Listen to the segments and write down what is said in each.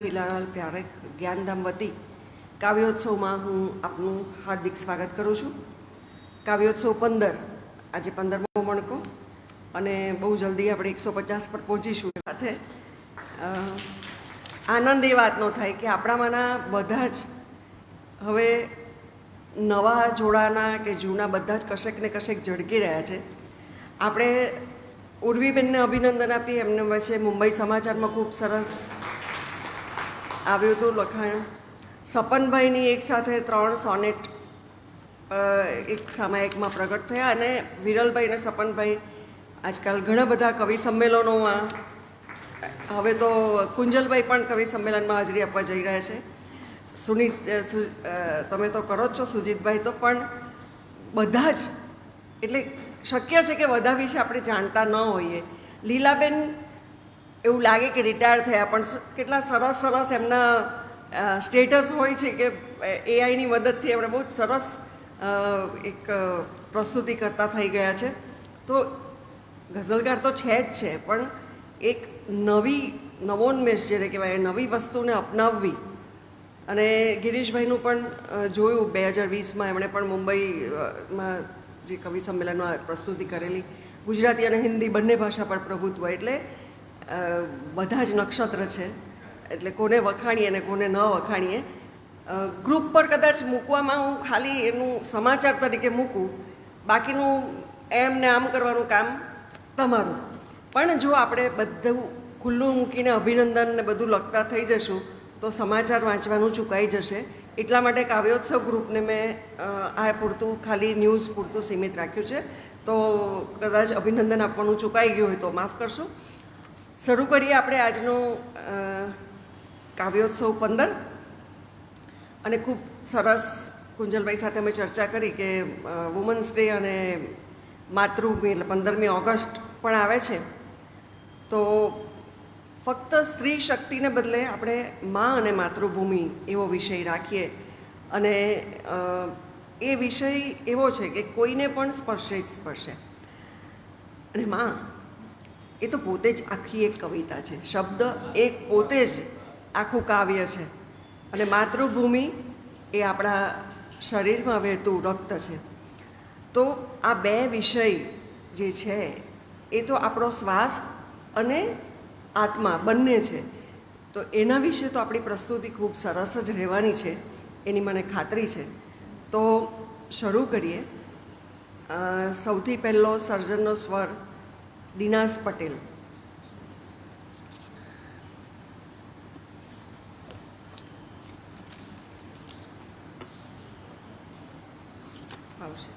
હીરાલાલ પ્યારેખ જ્ઞાનધામ વતી કાવ્યોત્સવમાં હું આપનું હાર્દિક સ્વાગત કરું છું. કાવ્યોત્સવ 15 આજે 15મો મણકો અને બહુ જલ્દી આપણે 150 પર પહોંચીશું. સાથે આનંદ એ વાતનો થાય કે આપણામાંના બધા જ હવે નવા જોડાના કે જૂના બધા જ કશેક ને કશેક ઝળકી રહ્યા છે. આપણે ઉર્વીબેનને અભિનંદન આપીએ. એમને વચ્ચે મુંબઈ સમાચારમાં ખૂબ સરસ આવ્યું હતું લખાણ. સપનભાઈની એક સાથે 3 સોનેટ એક સામાયિકમાં પ્રગટ થયા અને વિરલભાઈ અને સપનભાઈ આજકાલ ઘણા બધા કવિ સંમેલનોમાં, હવે તો કુંજલભાઈ પણ કવિ સંમેલનમાં હાજરી આપવા જઈ રહ્યા છે. તમે તો કરો જ છો સુજીતભાઈ, તો પણ બધા જ, એટલે શક્ય છે કે બધા વિશે આપણે જાણતા ન હોઈએ. લીલાબેન એવું લાગે કે રિટાયર થયા, પણ કેટલા સરસ સરસ એમના સ્ટેટસ હોય છે કે એઆઈની મદદથી એમણે બહુ જ સરસ એક પ્રસ્તુતિ કરતા થઈ ગયા છે. તો ગઝલકાર તો છે જ છે, પણ એક નવોન્મેષ જેને કહેવાય, નવી વસ્તુને અપનાવવી. અને ગિરીશભાઈનું પણ જોયું 2020માં એમણે પણ મુંબઈમાં જે કવિ સંમેલનમાં પ્રસ્તુતિ કરેલી, ગુજરાતી અને હિન્દી બંને ભાષા પર પ્રભુત્વ. એટલે બધા જ નક્ષત્ર છે, એટલે કોને વખાણીએ અને કોને ન વખાણીએ. ગ્રુપ પર કદાચ મૂકવામાં હું ખાલી એનું સમાચાર તરીકે મૂકું, બાકીનું એમ ને આમ કરવાનું કામ તમારું. પણ જો આપણે બધું ખુલ્લું મૂકીને અભિનંદન ને બધું લખતા થઈ જશું તો સમાચાર વાંચવાનું ચૂકાઈ જશે. એટલા માટે કાવ્યોત્સવ ગ્રુપને મેં આ પૂરતું ખાલી ન્યૂઝ પૂરતું સીમિત રાખ્યું છે. તો કદાચ અભિનંદન આપવાનું ચૂકાઈ ગયું હોય તો માફ કરશો. શરૂ કરીએ આપણે આજનો કાવ્યોત્સવ 15. અને ખૂબ સરસ કુંજલભાઈ સાથે અમે ચર્ચા કરી કે વુમન્સ ડે અને માતૃભૂમિ એટલે 15મી ઓગસ્ટ પણ આવે છે. તો ફક્ત સ્ત્રી શક્તિને બદલે આપણે મા અને માતૃભૂમિ એવો વિષય રાખીએ. અને એ વિષય એવો છે કે કોઈને પણ સ્પર્શે જ સ્પર્શે. અને મા એ તો પોતે જ આખી એક કવિતા છે. શબ્દ એક પોતે જ આખું કાવ્ય છે. અને માતૃભૂમિ એ આપણા શરીરમાં વહેતું રક્ત છે. તો આ બે વિષય જે છે એ તો આપણો શ્વાસ અને આત્મા બંને છે. તો એના વિશે તો આપણી પ્રસ્તુતિ ખૂબ સરસ જ રહેવાની છે, એની મને ખાતરી છે. તો શરૂ કરીએ. સૌથી પહેલો સર્જનનો સ્વર દિનાસ પટેલ. ફાવશે,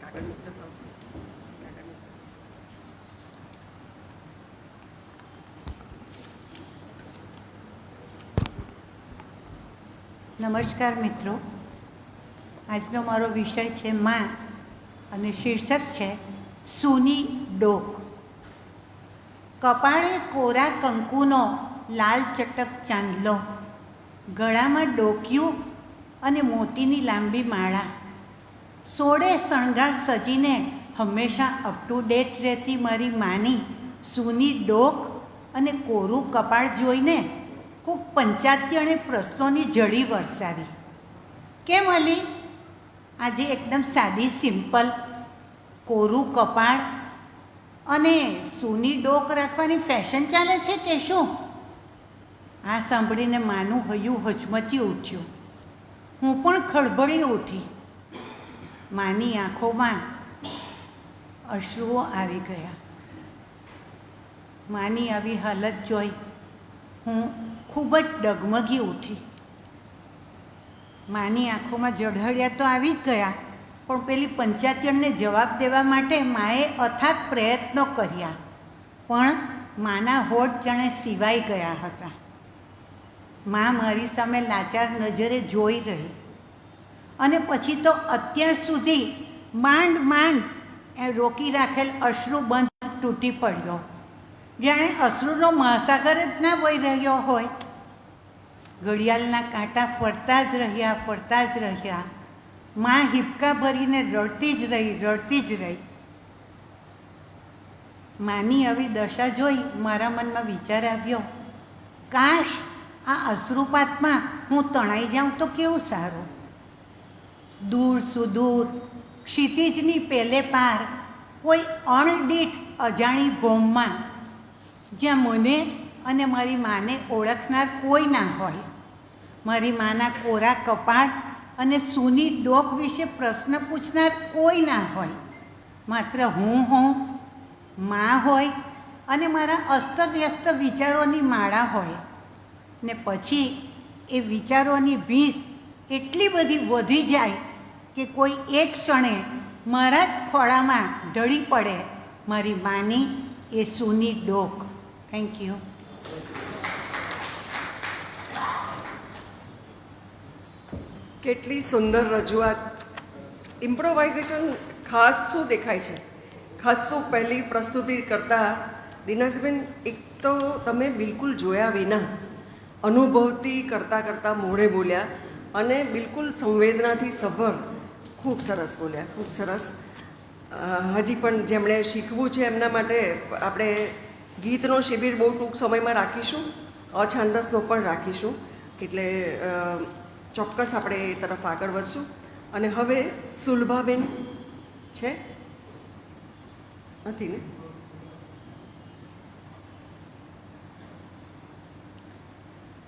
કાગળ મુક્ત ફાવશે. નમસ્કાર મિત્રો, આજનો મારો વિષય છે માં અને શીર્ષક છે સૂની ડોક. કપાળે કોરા કંકુનો લાલ ચટક ચાંદલો, ગળામાં ડોકિયું અને મોતીની લાંબી માળા, સોળે શણગાર સજીને હંમેશા અપ ટુ ડેટ રહેતી મારી માની સૂની ડોક અને કોરું કપાળ જોઈને કોક પંચાત્યણે પ્રશ્નોની જડી વરસાવી. કેમ અલી, આજે એકદમ સાદી સિમ્પલ કોરું કપાળ અને સૂની ડોક રાખવાની ફેશન ચાલે છે કે શું? આ સાંભળીને માનું હૈયું હચમચી ઉઠ્યું. હું પણ ખળભળી ઉઠી. માની આંખોમાં અશ્રુઓ આવી ગયા. માની આવી હાલત જોઈ હું ખૂબ જ ડગમગી ઉઠી. માની આંખોમાં ઝળહળિયા તો આવી જ ગયા, પણ પેલી પંચાયતને જવાબ દેવા માટે માએ અથાગ પ્રયત્નો કર્યા, પણ માના હોઠ જાણે સિવાઈ ગયા હતા. મા મારી સામે લાચાર નજરે જોઈ રહી અને પછી તો અત્યાર સુધી માંડ માંડ રોકી રાખેલ અશ્રુ બંધ તૂટી પડ્યો, જાણે અશ્રુનો મહાસાગર જ ના વહી રહ્યો હોય. ઘડિયાળના કાંટા ફરતા જ રહ્યા. માં હિપકા ભરીને રડતી જ રહી. માની આવી દશા જોઈ મારા મનમાં વિચાર આવ્યો, કાશ આ અશ્રુપાતમાં હું તણાઈ જાઉં તો કેવું સારું. દૂર સુદૂર ક્ષિતિજની પેલે પાર કોઈ અણદીઠ અજાણી ભોમમાં જ્યાં મને અને મારી માને ઓળખનાર કોઈ ના હોય, મારી માના કોરા કપાળ અને સૂની ડોક વિશે પ્રશ્ન પૂછનાર કોઈ ના હોય, માત્ર હું માં હોય અને મારા અસ્તવ્યસ્ત વિચારોની માળા હોય. ને પછી એ વિચારોની ભીંસ એટલી બધી વધી જાય કે કોઈ એક ક્ષણે મારા જ ખોળામાં ઢળી પડે મારી માની એ સૂની ડોક. Thank you. કેટલી સુંદર રજૂઆત. ઇમ્પ્રોવાઇઝેશન ખાસ શું દેખાય છે, ખાસ શું પહેલી પ્રસ્તુતિ કરતાં દિનેશબેન, એક તો તમે બિલકુલ જોયા વિના અનુભવથી કરતાં મોઢે બોલ્યા અને બિલકુલ સંવેદનાથી સભર ખૂબ સરસ બોલ્યા, ખૂબ સરસ. હજી પણ જેમણે શીખવું છે એમના માટે આપણે ગીતનો શિબિર બહુ ટૂંક સમયમાં રાખીશું, અછાંદસનો પણ રાખીશું, એટલે ચોક્કસ આપણે એ તરફ આગળ વધશું. અને હવે સુલભાબેન છે, નથી ને?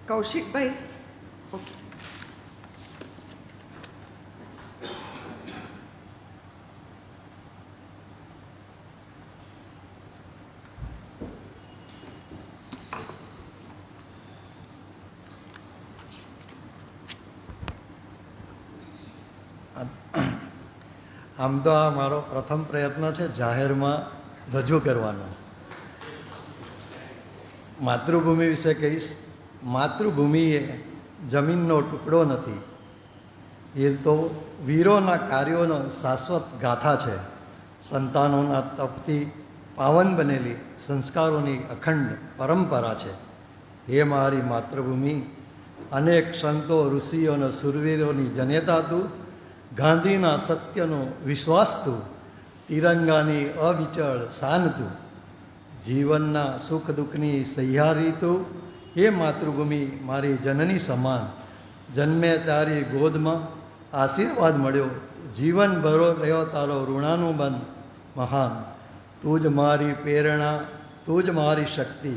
કૌશિકભાઈ, ઓકે. આમ તો આ મારો પ્રથમ પ્રયત્ન છે જાહેરમાં રજૂ કરવાનો. માતૃભૂમિ વિશે કહીશ. માતૃભૂમિ એ જમીનનો ટુકડો નથી, એ તો વીરોના કાર્યોનો શાશ્વત ગાથા છે. સંતાનોના તપથી પાવન બનેલી સંસ્કારોની અખંડ પરંપરા છે. હે મારી માતૃભૂમિ, અનેક સંતો ઋષિઓ અને સુરવીરોની જનેતા તું, ગાંધીના સત્યનો વિશ્વાસ તું, તિરંગાની અવિચળ શાન તું, જીવનના સુખ દુઃખની સહ્યારી તું. હે માતૃભૂમિ મારી જનની સમાન, જન્મે તારી ગોદમાં આશીર્વાદ મળ્યો, જીવન ભરો રહ્યો તારો ઋણાનુબંધ મહાન. તું જ મારી પ્રેરણા, તું જ મારી શક્તિ,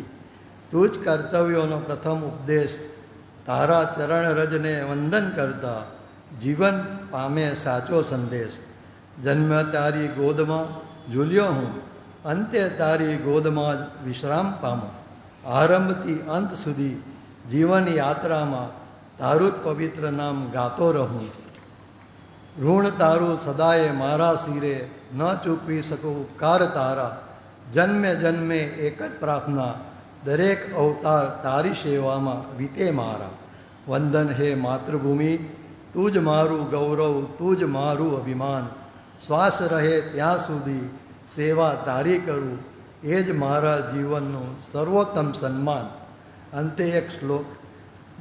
તું જ કર્તવ્યોનો પ્રથમ ઉપદેશ. તારા ચરણ રજને વંદન કરતા જીવન પામે સાચો સંદેશ. જન્મ તારી ગોદમાં ઝૂલ્યો હું, અંતે તારી ગોદમાં જ વિશ્રામ પામો. આરંભથી અંત સુધી જીવન યાત્રામાં તારું જ પવિત્ર નામ ગાતો રહું. ઋણ તારું સદાય મારા શિરે, ન ચૂકવી શકું ઉપકાર તારા. જન્મે જન્મે એક જ પ્રાર્થના, દરેક અવતાર તારી સેવામાં વીતે મારા. વંદન હે માતૃભૂમિ, તું જ મારું ગૌરવ, તું જ મારું અભિમાન. શ્વાસ રહે ત્યાં સુધી સેવા તારી કરું, એ જ મારા જીવનનું સર્વોત્તમ સન્માન. અંતે એક શ્લોક.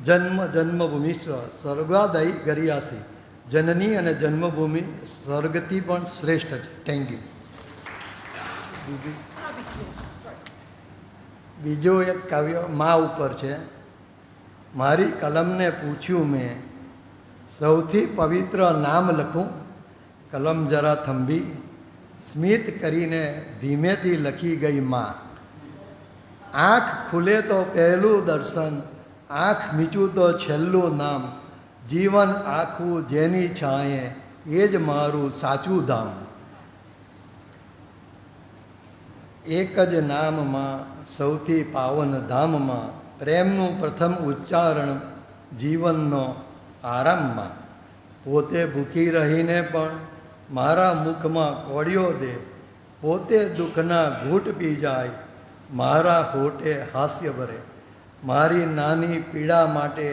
જન્મ જન્મભૂમિશ્વ સ્વર્ગાદય ગરિયાસી. જનની અને જન્મભૂમિ સ્વર્ગથી પણ શ્રેષ્ઠ છે. Thank you. બીજું એક કાવ્ય મા ઉપર છે. મારી કલમને પૂછ્યું મેં, સૌથી પવિત્ર નામ લખું? કલમ જરા થંભી, સ્મિત કરીને ધીમેથી લખી ગઈ માં. આંખ ખુલે તો પહેલું દર્શન, આંખ મીચું તો છેલ્લું નામ. જીવન આખું જેની છાંયે, એ જ મારું સાચું ધામ. એક જ નામમાં સૌથી પાવન ધામમાં, પ્રેમનું પ્રથમ ઉચ્ચારણ જીવનનો આરામમાં. પોતે ભૂખી રહીને પણ મારા મુખમાં કોળિયો દે, પોતે દુઃખના ઘૂંટ પી જાય, મારા હોઠે હાસ્ય ભરે. મારી નાની પીડા માટે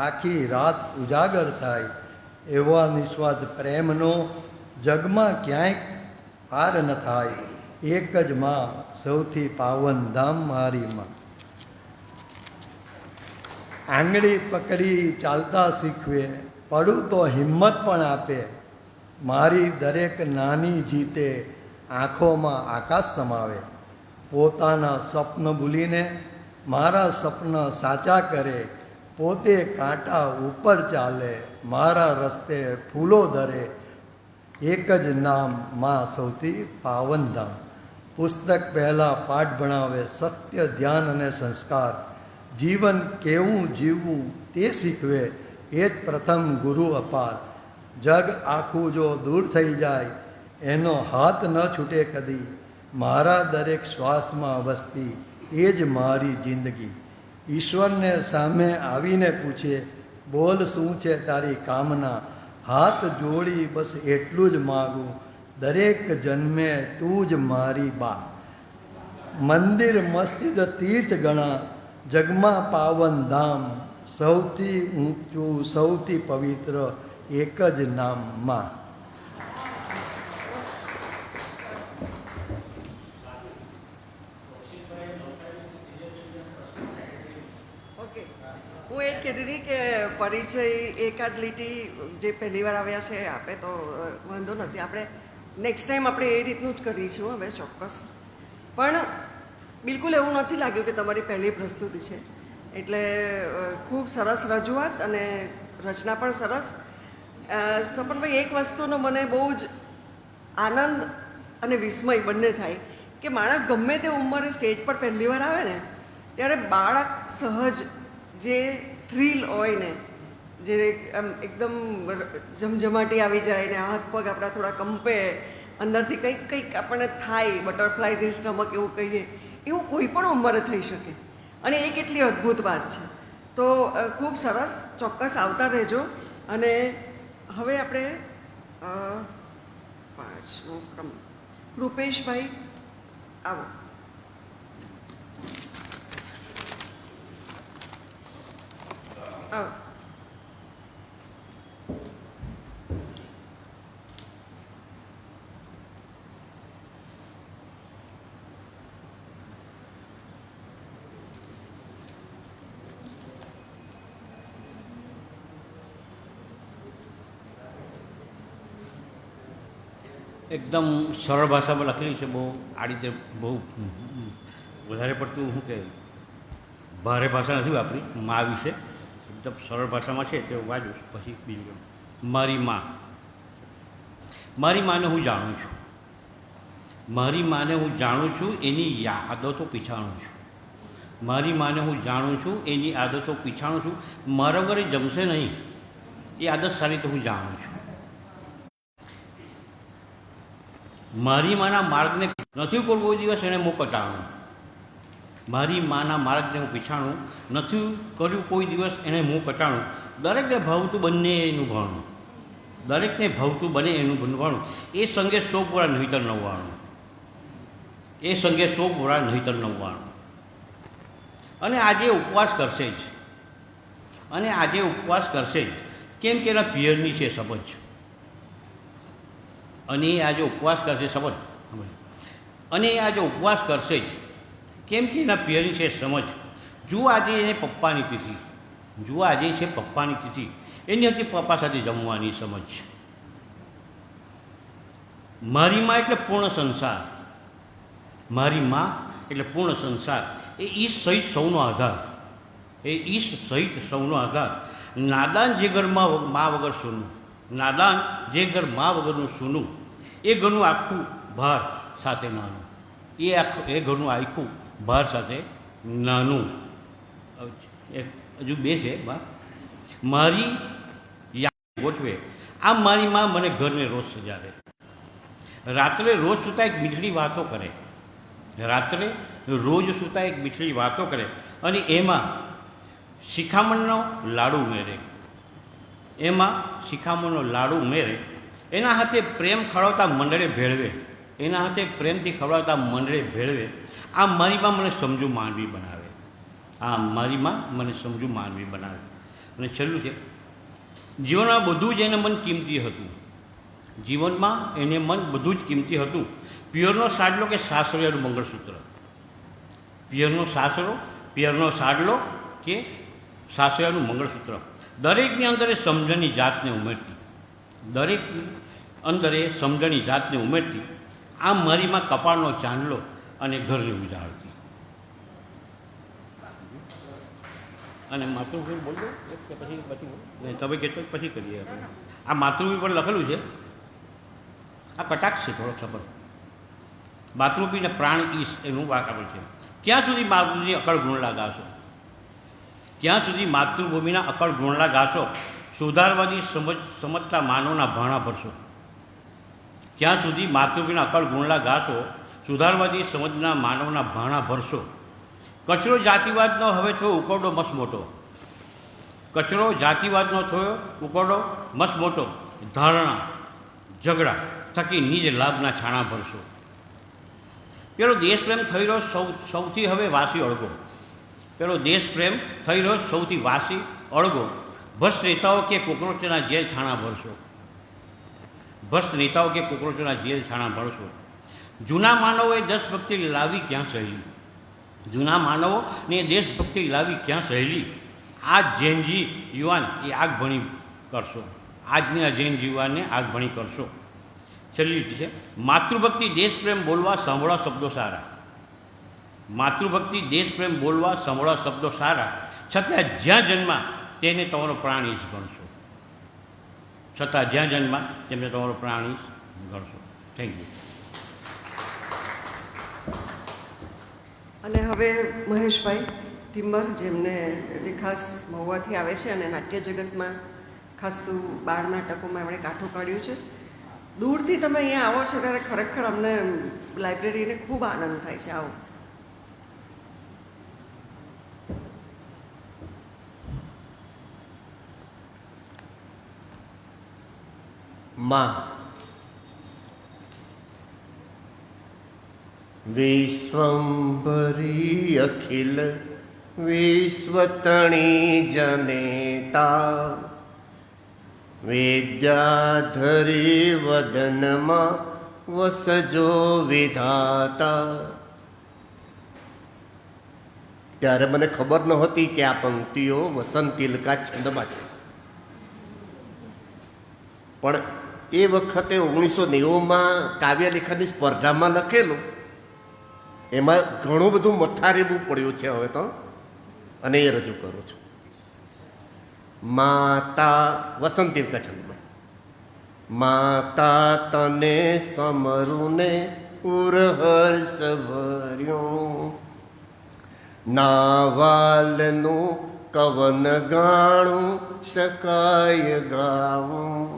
આખી રાત ઉજાગર થાય. એવા નિસ્વાર્થ પ્રેમનો જગમાં ક્યાંય પાર ન થાય. એક જ માં સૌથી પાવન ધામ મારી માં. આંગળી પકડી ચાલતા શીખવે, પડું તો હિંમત પણ આપે. મારી દરેક નાની જીતે આંખોમાં આકાશ સમાવે. પોતાના સ્વપ્ન ભૂલીને મારા સપના સાચા કરે, પોતે કાંટા ઉપર ચાલે, મારા રસ્તે ફૂલો ધરે, એક જ નામ માં સૌથી પાવન ધામ. પુસ્તક પહેલાં પાઠ ભણાવે, સત્ય ધ્યાન અને સંસ્કાર, જીવન કેવું જીવવું તે શીખવે, એ જ પ્રથમ ગુરુ અપાર. જગ આખું જો દૂર થઈ જાય, એનો હાથ ન છૂટે કદી, મારા દરેક શ્વાસમાં વસતી એ જ મારી જિંદગી. ઈશ્વરને સામે આવીને પૂછે, બોલ શું છે તારી કામના, હાથ જોડી બસ એટલું જ માગું, દરેક જન્મે તું જ મારી બા. મંદિર મસ્જિદ તીર્થ ગણા, જગમાં પાવન ધામ, સૌથી ઊંચું સૌથી પવિત્ર એક જ નામ માં. ઓકે, હું એ જ કહેતી હતી કે પરિચય એકાદ લીટી જે પહેલી વાર આવ્યા છે આપે તો વાંધો નથી, આપણે નેક્સ્ટ ટાઈમ આપણે એ રીતનું જ કરીશું હવે ચોક્કસ. પણ બિલકુલ એવું નથી લાગ્યું કે તમારી પહેલી પ્રસ્તુતિ છે, એટલે ખૂબ સરસ રજૂઆત અને રચના પણ સરસ. સપનભાઈ, એક વસ્તુનો મને બહુ જ આનંદ અને વિસ્મય બંને થાય કે માણસ ગમે તે ઉંમરે સ્ટેજ પર પહેલી વાર આવે ને ત્યારે બાળક સહજ જે થ્રિલ હોય ને, જે આમ એકદમ જમજમાટી આવી જાય ને હાથ પગ આપણા થોડા કંપે, અંદરથી કંઈક કંઈક આપણને થાય, બટરફ્લાઇઝ ઇન સ્ટમક એવું કહીએ, એવું કોઈ પણ ઉંમરે થઈ શકે અને એ કેટલી અદ્ભુત વાત છે. તો ખૂબ સરસ, ચોક્કસ આવતા રહેજો. અને હવે આપણે પાંચમો ક્રમ, રૂપેશભાઈ આવો. આવો. એકદમ સરળ ભાષામાં લખેલી છે, બહુ આ રીતે બહુ વધારે પડતું શું કે ભારે ભાષા નથી વાપરી. મા વિશે એકદમ સરળ ભાષામાં છે તે વાંચું, પછી બીજું. મારી માં. મારી માને હું જાણું છું, મારી માને હું જાણું છું, એની આદતો પીછાણું છું. મારી માને હું જાણું છું, એની આદતો પીછાણું છું, મારા વગર એ જમશે નહીં, એ આદત સારી રીતે હું જાણું છું. મારી માના માર્ગને નથી ઉપર કોઈ દિવસ એણે મું કટાણું. મારી માના માર્ગને હું પીછાણું, નથી કર્યું કોઈ દિવસ એણે મું કટાણું. દરેકને ભાવતું બંને એનું ભાણું, દરેકને ભાવતું બને એનું ભાણું. એ સંગે 100 પૂરા નહીતર 99, એ સંગે 100 પૂરા નહીતર 99. અને આજે ઉપવાસ કરશે જ, અને આજે ઉપવાસ કરશે જ, કેમ કે એના પિયરની છે સમજ. અને એ આજે ઉપવાસ કરશે સમજ, અને એ આજે ઉપવાસ કરશે જ, કેમ કે એના પિયરની છે સમજ. જુઓ આજે એને પપ્પાની તિથિ, જુઓ આજે છે પપ્પાની તિથિ, એની હતી પપ્પા સાથે જમવાની સમજ. મારી માં એટલે પૂર્ણ સંસાર, મારી માં એટલે પૂર્ણ સંસાર. એ ઈશ સહિત સૌનો આધાર, એ ઈશ સહિત સૌનો આધાર. નાદાન જે ઘરમાં મા વગર સોનું, નાદાન જે ઘર મા વગરનું સોનું, એ ઘરનું આખું ભાર સાથે નાનું, એ ઘરનું આખું ભાર સાથે નાનું. હજુ 2 છે બા. મારી યાદ ગોઠવે, આ મારી માં મને ઘરને રોજ સજાવે. રાત્રે રોજ સૂતા એક મીઠડી વાતો કરે, રાત્રે રોજ સૂતા એક મીઠડી વાતો કરે, અને એમાં શિખામણનો લાડુ ઉમેરે, એમાં શિખામણનો લાડુ ઉમેરે. એના હાથે પ્રેમ ખવડાવતા મંડળે ભેળવે, એના હાથે પ્રેમથી ખવડાવતા મંડળે ભેળવે. આ મારી માં મને સમજુ માનવી બનાવે, આ મારી માં મને સમજુ માનવી બનાવે. અને છેલ્લું છે, જીવનમાં બધું જ એને મન કિંમતી હતું, જીવનમાં એને મન બધું જ કિંમતી હતું. પિયરનો સાડલો કે સાસરિયાનું મંગળસૂત્ર, પિયરનો સાસરો, પિયરનો સાડલો કે સાસરિયાનું મંગળસૂત્ર, દરેકની અંદર એ સમજણની જાતને ઉમેરતી, દરેકની અંદર એ સમજણની જાતને ઉમેરતી. આ મારીમાં કપાળનો ચાંદલો અને ઘરને ઉજાડતી. અને માતૃભૂમિ બોલજો કે પછી પછી નહીં તમે કહેતો પછી કરીએ આપણે. આ માતૃભૂમિ પર લખેલું છે, આ કટાક્ષ છે થોડોક સબર. માતૃભૂમિને પ્રાણ ઈશ એનું વાક આપેલું છે. ક્યાં સુધી માતૃભૂમિની અકળ ગુણલા ગાશો, ક્યાં સુધી માતૃભૂમિના અકળ ગુણલા ગાશો, સુધારવાદી સમજતા માનવના ભાણા ભરશો. ક્યાં સુધી માતૃભૂમિના અકળ ગુણલા ગાશો, સુધારવાદી સમજના માનવના ભાણા ભરશો. કચરો જાતિવાદનો હવે થયો ઉકોરડો મસ્ત મોટો, કચરો જાતિવાદનો થયો ઉકોરડો મસ્ત મોટો. ધારણા ઝઘડા થકી નિજ લાભના છાણા ભરશો. પેલો દેશપ્રેમ થઈ રહ્યો સૌથી હવે વાસી અળગો, પેલો દેશપ્રેમ થઈ રહ્યો સૌથી વાસી અળગો. ભ્રષ્ટ નેતાઓ કે કોકરોચના જેલ છાણા ભરશો, ભ્રષ્ટ નેતાઓ કે કોકરોચના જેલ છાણા ભરશો. જૂના માનવોએ દેશભક્તિ લાવી ક્યાં સહેલી, જૂના માનવોને દેશભક્તિ લાવી ક્યાં સહેલી. આ જૈનજી યુવાન એ આગ ભણી કરશો, આજના જૈન યુવાનને આગ ભણી કરશો. છેલ્લી લીટી છે, માતૃભક્તિ દેશપ્રેમ બોલવા સાંભળવા શબ્દો સારા, માતૃભક્તિ દેશપ્રેમ બોલવા સાંભળવા શબ્દો સારા. છતાં જ્યાં જન્મા તેને તમારો પ્રાણ ઈશ ગણશો, છતાં જ્યાં જન્મા તેમને તમારો પ્રાણ ઈશ ગણશો. Thank you. અને હવે મહેશભાઈ ટિમ્બર, જેમને જે ખાસ મહુવાથી આવે છે અને નાટ્ય જગતમાં ખાસું બાળ નાટકોમાં એમણે કાઠું કાઢ્યું છે. દૂરથી તમે અહીંયા આવો છો ત્યારે ખરેખર અમને લાઇબ્રેરીને ખૂબ આનંદ થાય છે. આવો. માં વિશ્વંભરી અખિલ વિશ્વતણી જનેતા, વિદ્યાધરી વદનમાં વસજો વિધાતા. ત્યારે મને ખબર નહોતી કે આ પંક્તિઓ વસંત તિલકા છંદમાં છે, પણ એ વખતે 1990માં કાવ્યલેખનની સ્પર્ધામાં લખેલું, એમાં ઘણું બધું મઠારેવું પડ્યું છે હવે તો, અને એ રજૂ કરું છું. માતા વસંત તિલકા છંદમાં. માતા તને સમરુને ઉરહર્ષ ભર્યું, નાવાલનું કવન ગાણું શકાય ગાવું.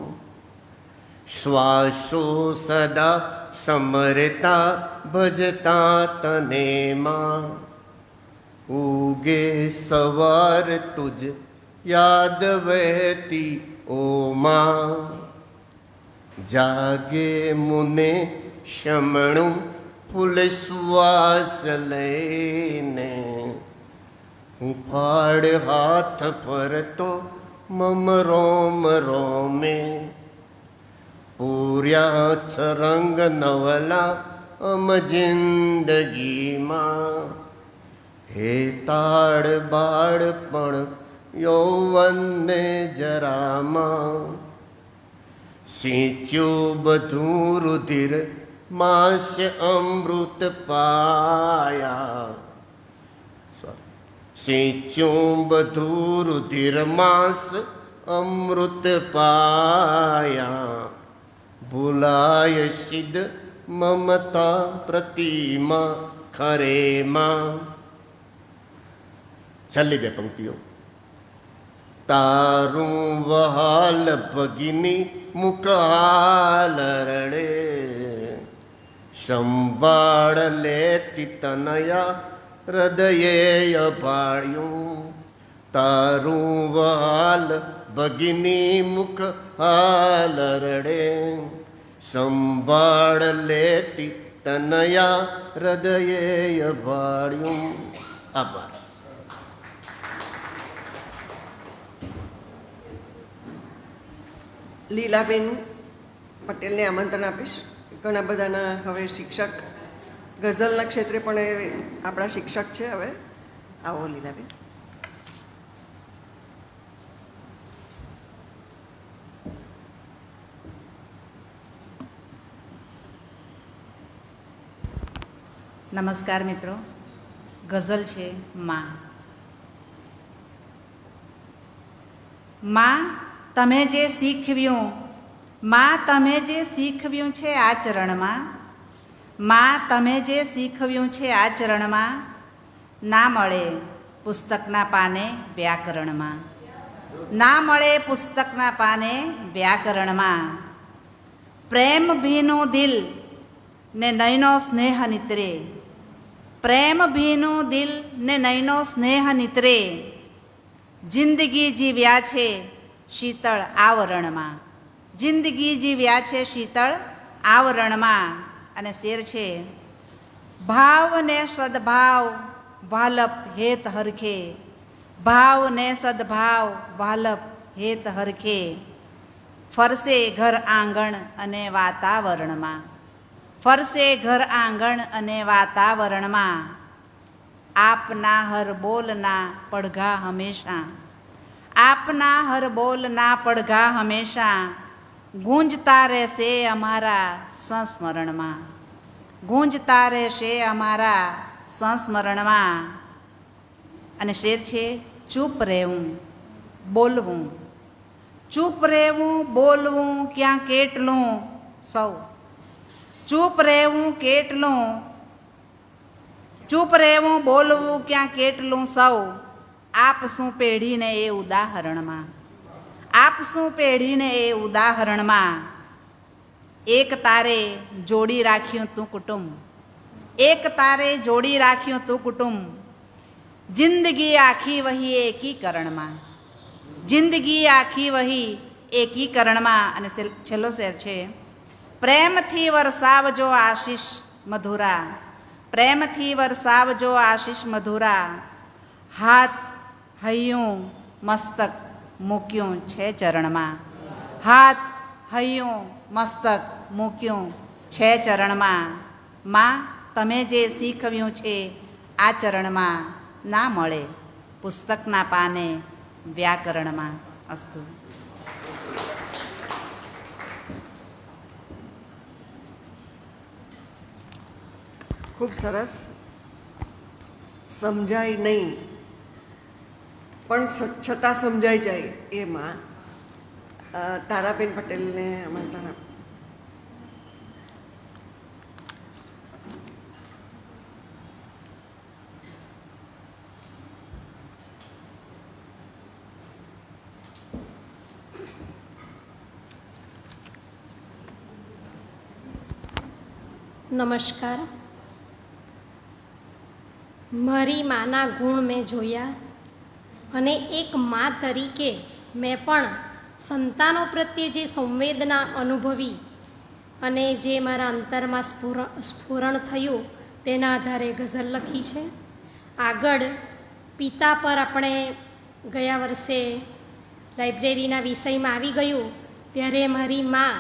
શ્વાસો સદા સમરતા ભજતા તને માં, ઉગે સવાર તુજ યાદ વહેતી ઓ માં. જાગે મુને શમણું ફૂલ શ્વાસ લઈને, હું ફાડ હાથ ફરતો મમ રોમ રોમે. પૂર્યા છ રંગ નવલા અમ જિંદગીમાં, હે તાળ બાળપણ યૌવનને જરામાં. સિંચ્યું બધું રુધિર માસ અમૃત પાયા, સિંચ્યું બધું રુધિર માસ અમૃત પાયા. ભૂલાય સિદ્ધ મમતા પ્રતિમા ખરેમાં. છેલ્લી બે પંક્તિઓ. તારું વહાલ ભગીની મુકાલ રડે, સંભાળ લેતી તનયા હૃદયે અભાળ્યું. તારું વહાલ ભગીની મુખ હાલ રડે, સંભાળ લેતી તનયા હૃદયે અભાળ્યું. આભાર. લીલાબેન પટેલને આમંત્રણ આપીશ. ઘણા બધાના હવે શિક્ષક, ગઝલના ક્ષેત્રે પણ એ આપણા શિક્ષક છે. હવે આવો લીલાબેન. નમસ્કાર મિત્રો. ગઝલ છે માં. માં તમે જે શીખવ્યું, માં તમે જે શીખવ્યું છે આચરણમાં, માં તમે જે શીખવ્યું છે આચરણમાં, ના મળે પુસ્તકના પાને વ્યાકરણમાં, ના મળે પુસ્તકના પાને વ્યાકરણમાં. પ્રેમ ભીનું દિલ ને નયનો સ્નેહ નિતરે, પ્રેમ ભીનું દિલ ને નયનો સ્નેહ નિતરે, જિંદગી જીવ્યા છે શીતળ આવરણમાં, જિંદગી જીવ્યા છે શીતળ આવરણમાં. અને શેર છે, ભાવ ને સદભાવ વાલપ હેત હરખે, ભાવ ને સદભાવ વાલપ હેત હરખે, ફરશે ઘર આંગણ અને વાતાવરણમાં, ફરશે ઘર આંગણ અને વાતાવરણમાં. આપના હર બોલના પડઘા હંમેશા, આપના હર બોલના પડઘા હંમેશા, ગુંજતા રહેશે અમારા સંસ્મરણમાં, ગુંજતા રહેશે અમારા સંસ્મરણમાં. અને શેર છે, ચૂપ રહેવું બોલવું, ચૂપ રહેવું બોલવું ક્યાં કેટલું સૌ, ચૂપ રહેવું કેટલું, ચૂપ રહેવું બોલવું ક્યાં કેટલું સૌ, આપશું પેઢીને એ ઉદાહરણમાં, આપશું પેઢીને એ ઉદાહરણમાં. એક તારે જોડી રાખ્યું તું કુટુંબ, એક તારે જોડી રાખ્યું તું કુટુંબ, જિંદગી આખી વહી એકીકરણમાં, જિંદગી આખી વહી એકીકરણમાં. અને છેલ્લો શેર છે, પ્રેમથી વરસાવજો આશીષ મધુરા, પ્રેમથી વરસાવજો આશીષ મધુરા, હાથ હૈયું મસ્તક મૂક્યું છે ચરણમાં, હાથ હૈયું મસ્તક મૂક્યું છે ચરણમાં. માં તમે જે શીખવ્યું છે આચરણમાં, ના મળે પુસ્તકના પાને વ્યાકરણમાં. અસ્તુ. ખૂબ સરસ. સમજાય નહીં પણ છતાં સમજાઈ જાય એમાં તારાબેન પટેલને આમંત્રણ આપ. નમસ્કાર. મારી માના ગુણ મેં જોયા અને એક મા તરીકે મેં પણ સંતાનો પ્રત્યે જે સંવેદના અનુભવી અને જે મારા અંતરમાં સ્ફુરણ થયું તેના આધારે ગઝલ લખી છે. આગળ પિતા પર આપણે ગયા વર્ષે લાઇબ્રેરીના વિષયમાં આવી ગયું ત્યારે મારી મા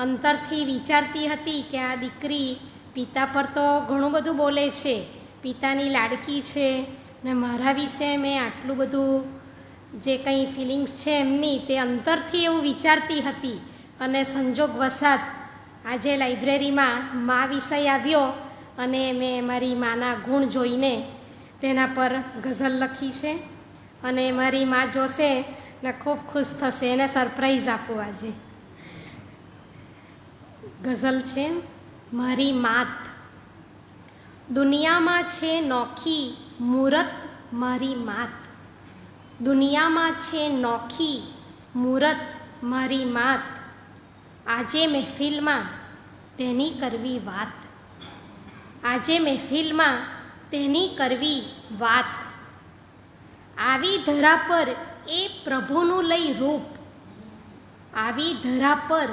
અંતરથી વિચારતી હતી કે આ દીકરી પિતા પર તો ઘણું બધું બોલે છે, પિતાની લાડકી છે, ને મારા વિશે મેં આટલું બધું જે કંઈ ફિલિંગ્સ છે એમની તે અંતરથી એવું વિચારતી હતી. અને સંજોગ વસાત આજે લાઇબ્રેરીમાં મા વિષય આવ્યો અને મેં મારી માના ગુણ જોઈને તેના પર ગઝલ લખી છે. અને મારી મા જોશે ને ખૂબ ખુશ થશે, એને સરપ્રાઈઝ આપું આજે. ગઝલ છે, મારી માત. દુનિયામાં છે નોખી મૂરત મારી માત, દુનિયામાં છે નોખી મૂરત મારી માત, આજે મહેફિલમાં તેની કરવી વાત, આજે મહેફિલમાં તેની કરવી વાત. આવી ધરા પર એ પ્રભુનું લઈ રૂપ, આવી ધરા પર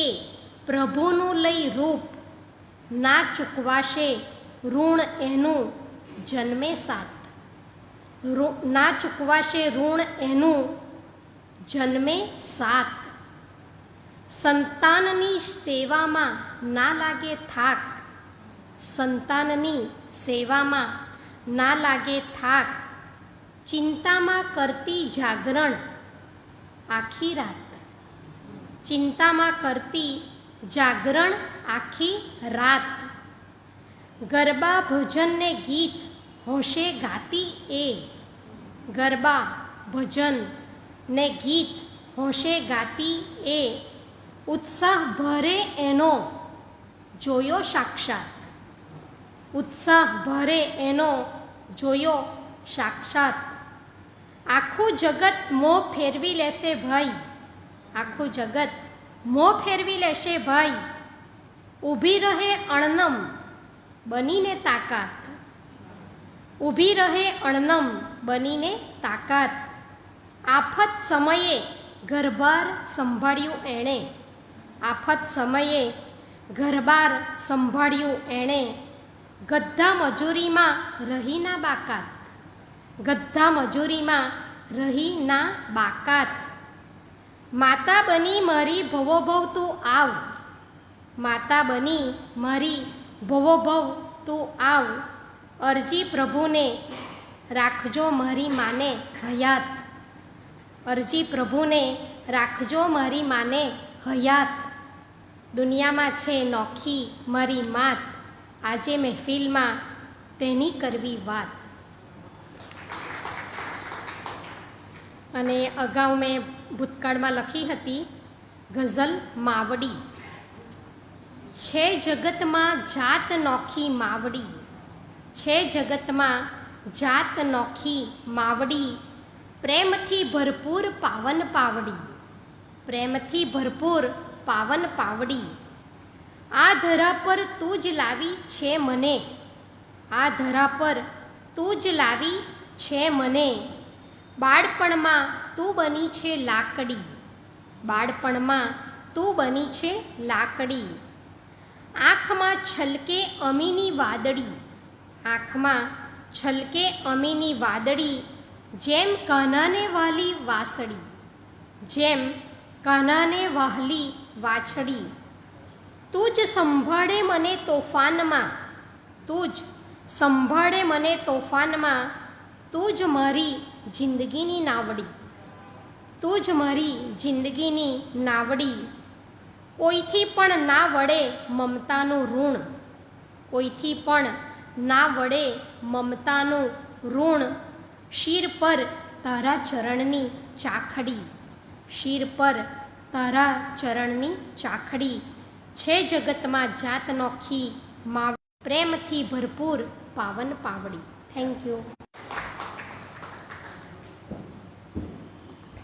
એ પ્રભુનું લઈ રૂપ, ના ચૂકવાશે ઋણ એનું જન્મે સાથ, ના ચૂકવાશે ઋણ એનું જન્મે સાથ. સંતાનની સેવામાં ના લાગે થાક, સંતાનની સેવામાં ના લાગે થાક, ચિંતામાં કરતી જાગરણ આખી રાત, ચિંતામાં કરતી જાગરણ આખી રાત. ગરબા ભજન ને ગીત હોશે ગાતી એ, ગરબા ભજન ને ગીત હોંશે ગાતી એ ઉત્સાહ ભરે એનો જોયો સાક્ષાત, ઉત્સાહ ભરે એનો જોયો સાક્ષાત. આખું જગત મોં ફેરવી લેશે ભાઈ, આખું જગત મોં ફેરવી લેશે ભાઈ. ઊભી રહે અણનમ બનીને તાકાત, ઊભી રહે અણનમ બનીને તાકાત. આફત સમયે ઘરબાર સંભાળ્યું એણે, આફત સમયે ઘરબાર સંભાળ્યું એણે. ગધા મજૂરીમાં રહી ના બાકાત, ગધા મજૂરીમાં રહી ના બાકાત. માતા બની મારી ભવોભવ તું આવ, માતા બની મારી ભવોભવ તું આવ. અરજી પ્રભુને રાખજો મારી માને હયાત, અરજી પ્રભુને રાખજો મારી માને હયાત. દુનિયામાં છે નોખી મારી માત, આજે મહેફિલમાં તેની કરવી વાત. અને અગાઉ મેં ભૂતકાળમાં લખી હતી ગઝલ માવડી. છે જગતમાં જાત નોખી માવડી, છે જગતમાં જાત નોખી માવડી. પ્રેમથી ભરપૂર પાવન પાવડી, પ્રેમથી ભરપૂર પાવન પાવડી. આ ધરા પર તું જ લાવી છે મને, આ ધરા પર તું જ લાવી છે મને. બાળપણમાં તું બની છે લાકડી, બાળપણમાં તું બની છે લાકડી. આંખમાં છલકે અમીની વાદળી, આંખમાં છલકે અમીની વાદળી. જેમ કાનાને વાલી વાસળી, જેમ કાનાને વહાલી વાછડી. તું જ સંભાળે મને તોફાનમાં, તું જ સંભાળે મને તોફાનમાં. તું જ મારી જિંદગીની નાવડી, તું જ મારી જિંદગીની નાવડી. કોઈથી પણ ના વળે મમતાનું ઋણ, કોઈથી પણ ના વળે મમતાનું ઋણ. શિર પર તારા ચરણની ચાખડી, શિર પર તારા ચરણની ચાખડી. છે જગતમાં જાત નોખી માવ, પ્રેમથી ભરપૂર પાવન પાવડી. Thank you.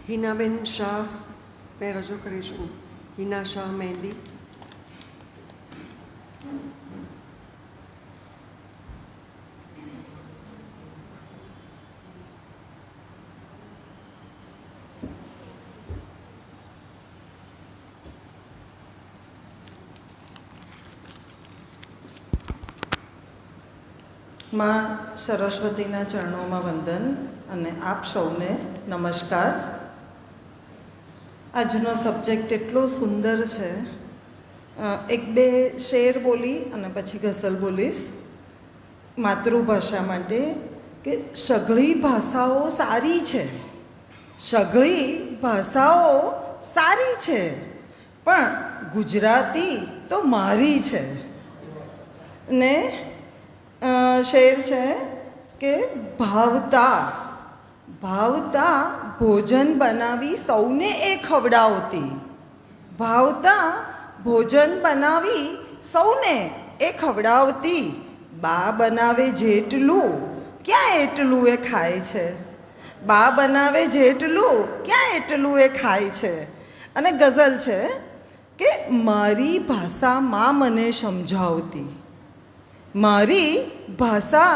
હિનાબેન શાહને રજૂ કરીશું. હિના શાહ મહેંદી. માં સરસ્વતીના ચરણોમાં વંદન અને આપ સૌને નમસ્કાર. આજનો સબ્જેક્ટ એટલો સુંદર છે. એક બે શેર બોલી અને પછી ગઝલ બોલીશ માતૃભાષા માટે. કે સઘળી ભાષાઓ સારી છે, સઘળી ભાષાઓ સારી છે, પણ ગુજરાતી તો મારી છે. ને શેર છે કે ભાવતા ભાવતા ભોજન બનાવી સૌને એ ખવડાવતી, ભાવતા ભોજન બનાવી સૌને એ ખવડાવતી. બા બનાવે જેટલું ક્યાં એટલું એ ખાય છે, બા બનાવે જેટલું ક્યાં એટલું એ ખાય છે. અને ગઝલ છે કે મારી ભાષા માં મને સમજાવતી, મારી ભાષા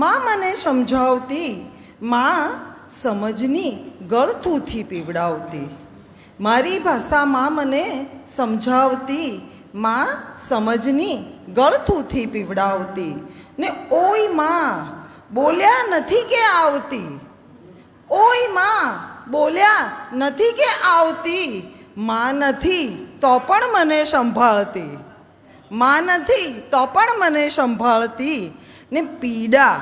માં મને સમજાવતી. માં સમજની ગળથૂથી પીવડાવતી, મારી ભાષામાં મને સમજાવતી. માં સમજની ગળથૂથી પીવડાવતી. ને ઓય માં બોલ્યા નથી કે આવતી, ઓય માં બોલ્યા નથી કે આવતી. માં નથી તો પણ મને સંભાળતી, માં નથી તો પણ મને સંભાળતી. ને પીડા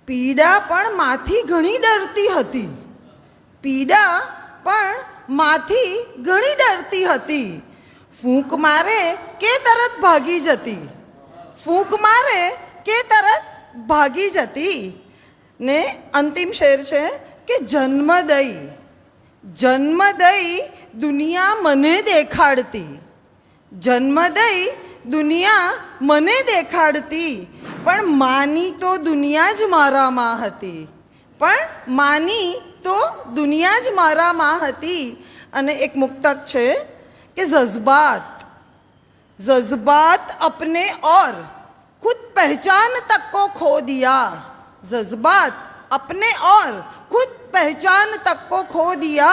પીડા પણ માથી ઘણી ડરતી હતી, પીડા પણ માથી ઘણી ડરતી હતી. ફૂંક મારે કે તરત ભાગી જતી, ફૂંક મારે કે તરત ભાગી જતી. ને અંતિમ શેર છે કે જન્મ દઈ જન્મ દઈ દુનિયા મને દેખાડતી, જન્મ દઈ દુનિયા મને દેખાડતી, પણ માની તો દુનિયા જ મારામાં હતી, પણ માની તો દુનિયા જ મારામાં હતી. અને એક મુક્તક છે કે जज्बात अपने और खुद पहचान तक को खो दिया, जज्बात अपने और खुद पहचान तक को खो दिया,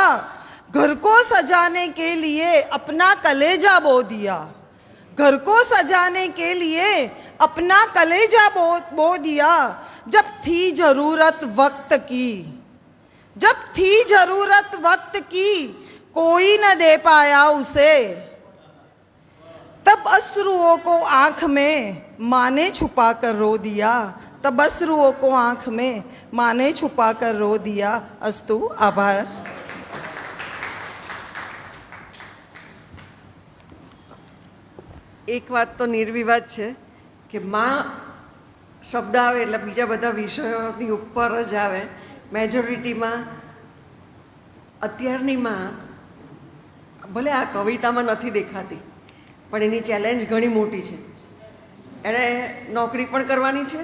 घर को सजाने के लिए अपना कलेजा बो दिया, घर को सजाने के लिए अपना कलेजा बो दिया, जब थी ज़रूरत वक्त की, जब थी ज़रूरत वक्त की कोई न दे पाया उसे, तब अश्रुओं को आँख में माँ ने छुपा कर रो दिया, तब अश्रुओं को आँख में माँ ने छुपा कर रो दिया. अस्तु. आभार. એક વાત તો નિર્વિવાદ છે કે માં શબ્દ આવે એટલે બીજા બધા વિષયોની ઉપર જ આવે. મેજોરિટીમાં અત્યારની માં ભલે આ કવિતામાં નથી દેખાતી, પણ એની ચેલેન્જ ઘણી મોટી છે. એણે નોકરી પણ કરવાની છે,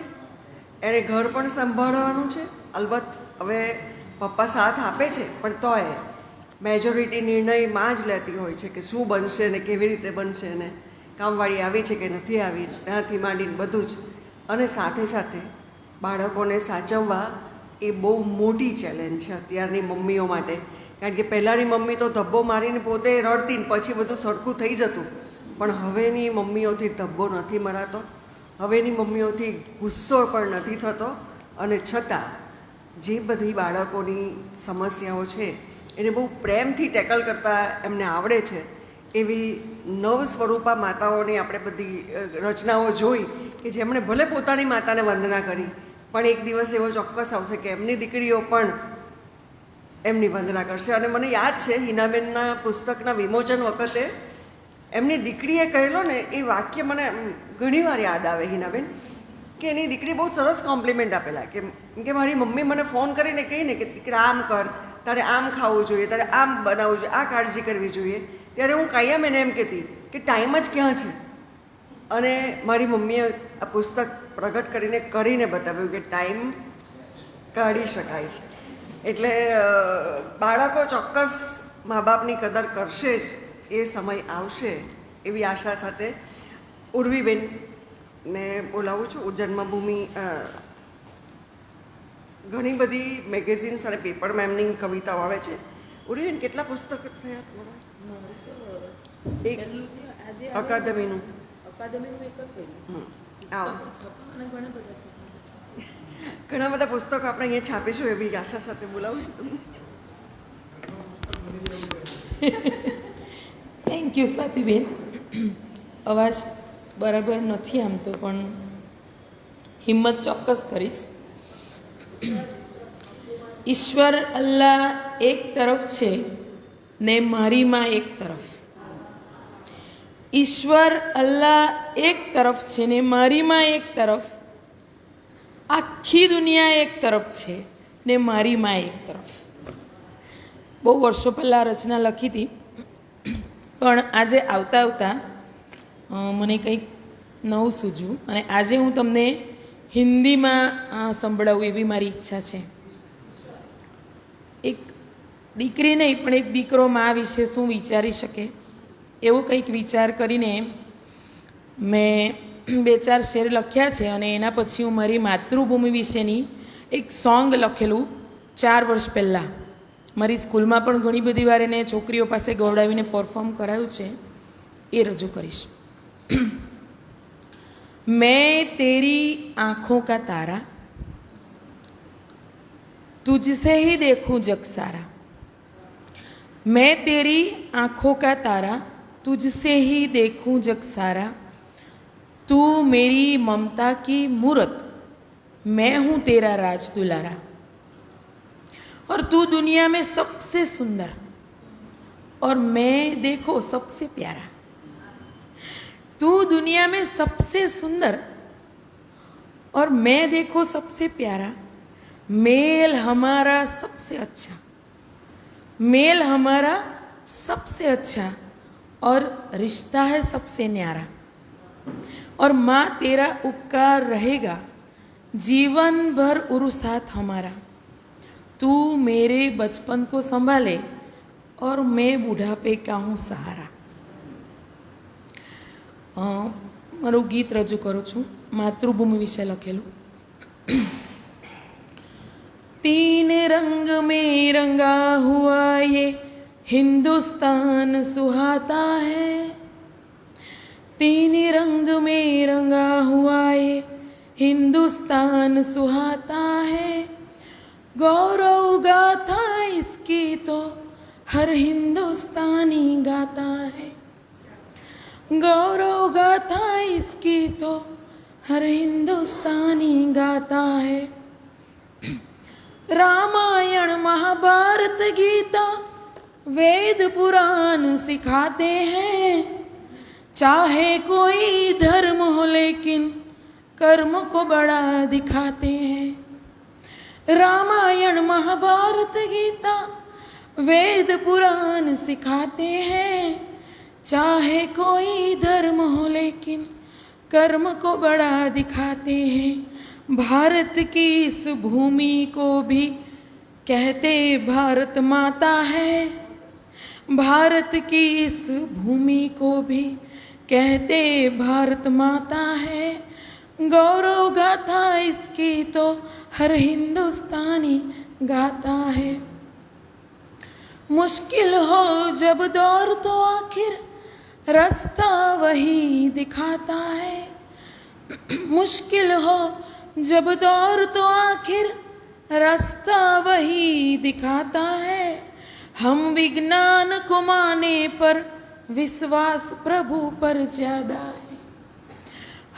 એણે ઘર પણ સંભાળવાનું છે. અલબત્ત હવે પપ્પા સાથ આપે છે, પણ તોય મેજોરિટી નિર્ણય માં જ લેતી હોય છે કે શું બનશે ને કેવી રીતે બનશે ને કામવાળી આવી છે કે નથી આવી, ત્યાંથી માંડીને બધું જ. અને સાથે સાથે બાળકોને સાચવવા એ બહુ મોટી ચેલેન્જ છે અત્યારની મમ્મીઓ માટે. કારણ કે પહેલાંની મમ્મી તો ધબ્બો મારીને પોતે રડતી ને પછી બધું સરખું થઈ જતું, પણ હવેની મમ્મીઓથી ધબ્બો નથી મરાતો, હવેની મમ્મીઓથી ગુસ્સો પણ નથી થતો. અને છતાં જે બધી બાળકોની સમસ્યાઓ છે એને બહુ પ્રેમથી ટેકલ કરતાં એમને આવડે છે. એવી નવ સ્વરૂપા માતાઓની આપણે બધી રચનાઓ જોઈ કે જેમણે ભલે પોતાની માતાને વંદના કરી, પણ એક દિવસ એવો ચોક્કસ આવશે કે એમની દીકરીઓ પણ એમની વંદના કરશે. અને મને યાદ છે હિનાબેનના પુસ્તકના વિમોચન વખતે એમની દીકરીએ કહેલો ને એ વાક્ય મને ઘણીવાર યાદ આવે હિનાબેન, કે એની દીકરીએ બહુ સરસ કોમ્પ્લિમેન્ટ આપેલા કે મારી મમ્મી મને ફોન કરીને કહીને કે દીકરા આમ કર, તારે આમ ખાવું જોઈએ, તારે આમ બનાવવું જોઈએ, આ કાળજી કરવી જોઈએ. ત્યારે હું કાયમ એને એમ કહેતી કે ટાઈમ જ ક્યાં છે. અને મારી મમ્મીએ આ પુસ્તક પ્રગટ કરીને બતાવ્યું કે ટાઈમ કાઢી શકાય છે. એટલે બાળકો ચોક્કસ મા બાપની કદર કરશે જ, એ સમય આવશે એવી આશા સાથે ઉર્વીબેનને બોલાવું છું. જન્મભૂમિ ઘણી બધી મેગેઝિન્સ અને પેપરમાં એમની કવિતાઓ આવે છે. ઉર્વીબેન કેટલા પુસ્તક થયા તમારા? એક અકાદમીનું એક જ કર્યું. ઘણા બધા પુસ્તકો આપણે અહીંયા છાપીશું એવી આશા સાથે બોલાવું છું તમને. Thank you સ્વાતિબેન. અવાજ બરાબર નથી આમ તો, પણ હિંમત ચોક્કસ કરીશ. ઈશ્વર અલ્લાહ એક તરફ છે ને મારી માં એક તરફ. ઈશ્વર અલ્લાહ એક તરફ છે ને મારી માં એક તરફ. આખી દુનિયા એક તરફ છે ને મારી માં એક તરફ. બહુ વર્ષો પહેલાં રચના લખી હતી, પણ આજે આવતા આવતા મને કંઈક નવું સૂઝ્યું અને આજે હું તમને હિન્દીમાં સંભળાવું એવી મારી ઈચ્છા છે. એક દીકરી નહીં પણ એક દીકરો મા વિશે શું વિચારી શકે એવો કંઈક વિચાર કરીને મેં 2-4 શેર લખ્યા છે. અને એના પછી હું મારી માતૃભૂમિ વિશેની એક સોંગ લખેલું 4 વર્ષ પહેલાં. મારી સ્કૂલમાં પણ ઘણી બધી વાર એને છોકરીઓ પાસે ગવડાવીને પરફોર્મ કરાયું છે, એ રજૂ કરીશ. મેં તેરી આંખોं का तारा तुझसे ही देखूं जग सारा. मैं तेरी आंखों का तारा तुझसे ही देखूं जग सारा. तू मेरी ममता की मूरत मैं हूँ तेरा राज दुलारा. और तू दुनिया में सबसे सुंदर और मैं देखो सबसे प्यारा. तू दुनिया में सबसे सुंदर और मैं देखो सबसे प्यारा. मेल हमारा सबसे अच्छा. मेल हमारा सबसे अच्छा और रिश्ता है सबसे न्यारा। और माँ तेरा उपकार रहेगा जीवन भर उरु साथ हमारा। तू मेरे बचपन को संभाले और मैं बुढ़ापे का हूँ सहारा। माરું ગીત રજૂ કરું છું માતૃભૂમિ વિશે લખેલું। तीन रंग में रंगा हुआ ये हिंदुस्तान सुहाता है। तीन रंग में रंगा हुआ ये हिंदुस्तान सुहाता है। गौरव गाथा इसकी तो हर हिंदुस्तानी गाता है। गौरव गाथा इसकी तो हर हिंदुस्तानी गाता है। रामायण महाभारत गीता वेद पुराण सिखाते हैं। चाहे कोई धर्म हो लेकिन कर्म को बड़ा दिखाते हैं। रामायण महाभारत गीता वेद पुराण सिखाते हैं। चाहे कोई धर्म हो लेकिन कर्म को बड़ा दिखाते हैं। भारत की इस भूमि को भी कहते भारत माता है। भारत की इस भूमि को भी कहते भारत माता है। गौरव गाथा इसकी तो हर हिंदुस्तानी गाता है। मुश्किल हो जब दौर तो आखिर रास्ता वही दिखाता है। मुश्किल हो जब दौर तो आखिर रास्ता वही दिखाता है। हम विज्ञान को माने पर विश्वास प्रभु पर ज्यादा है।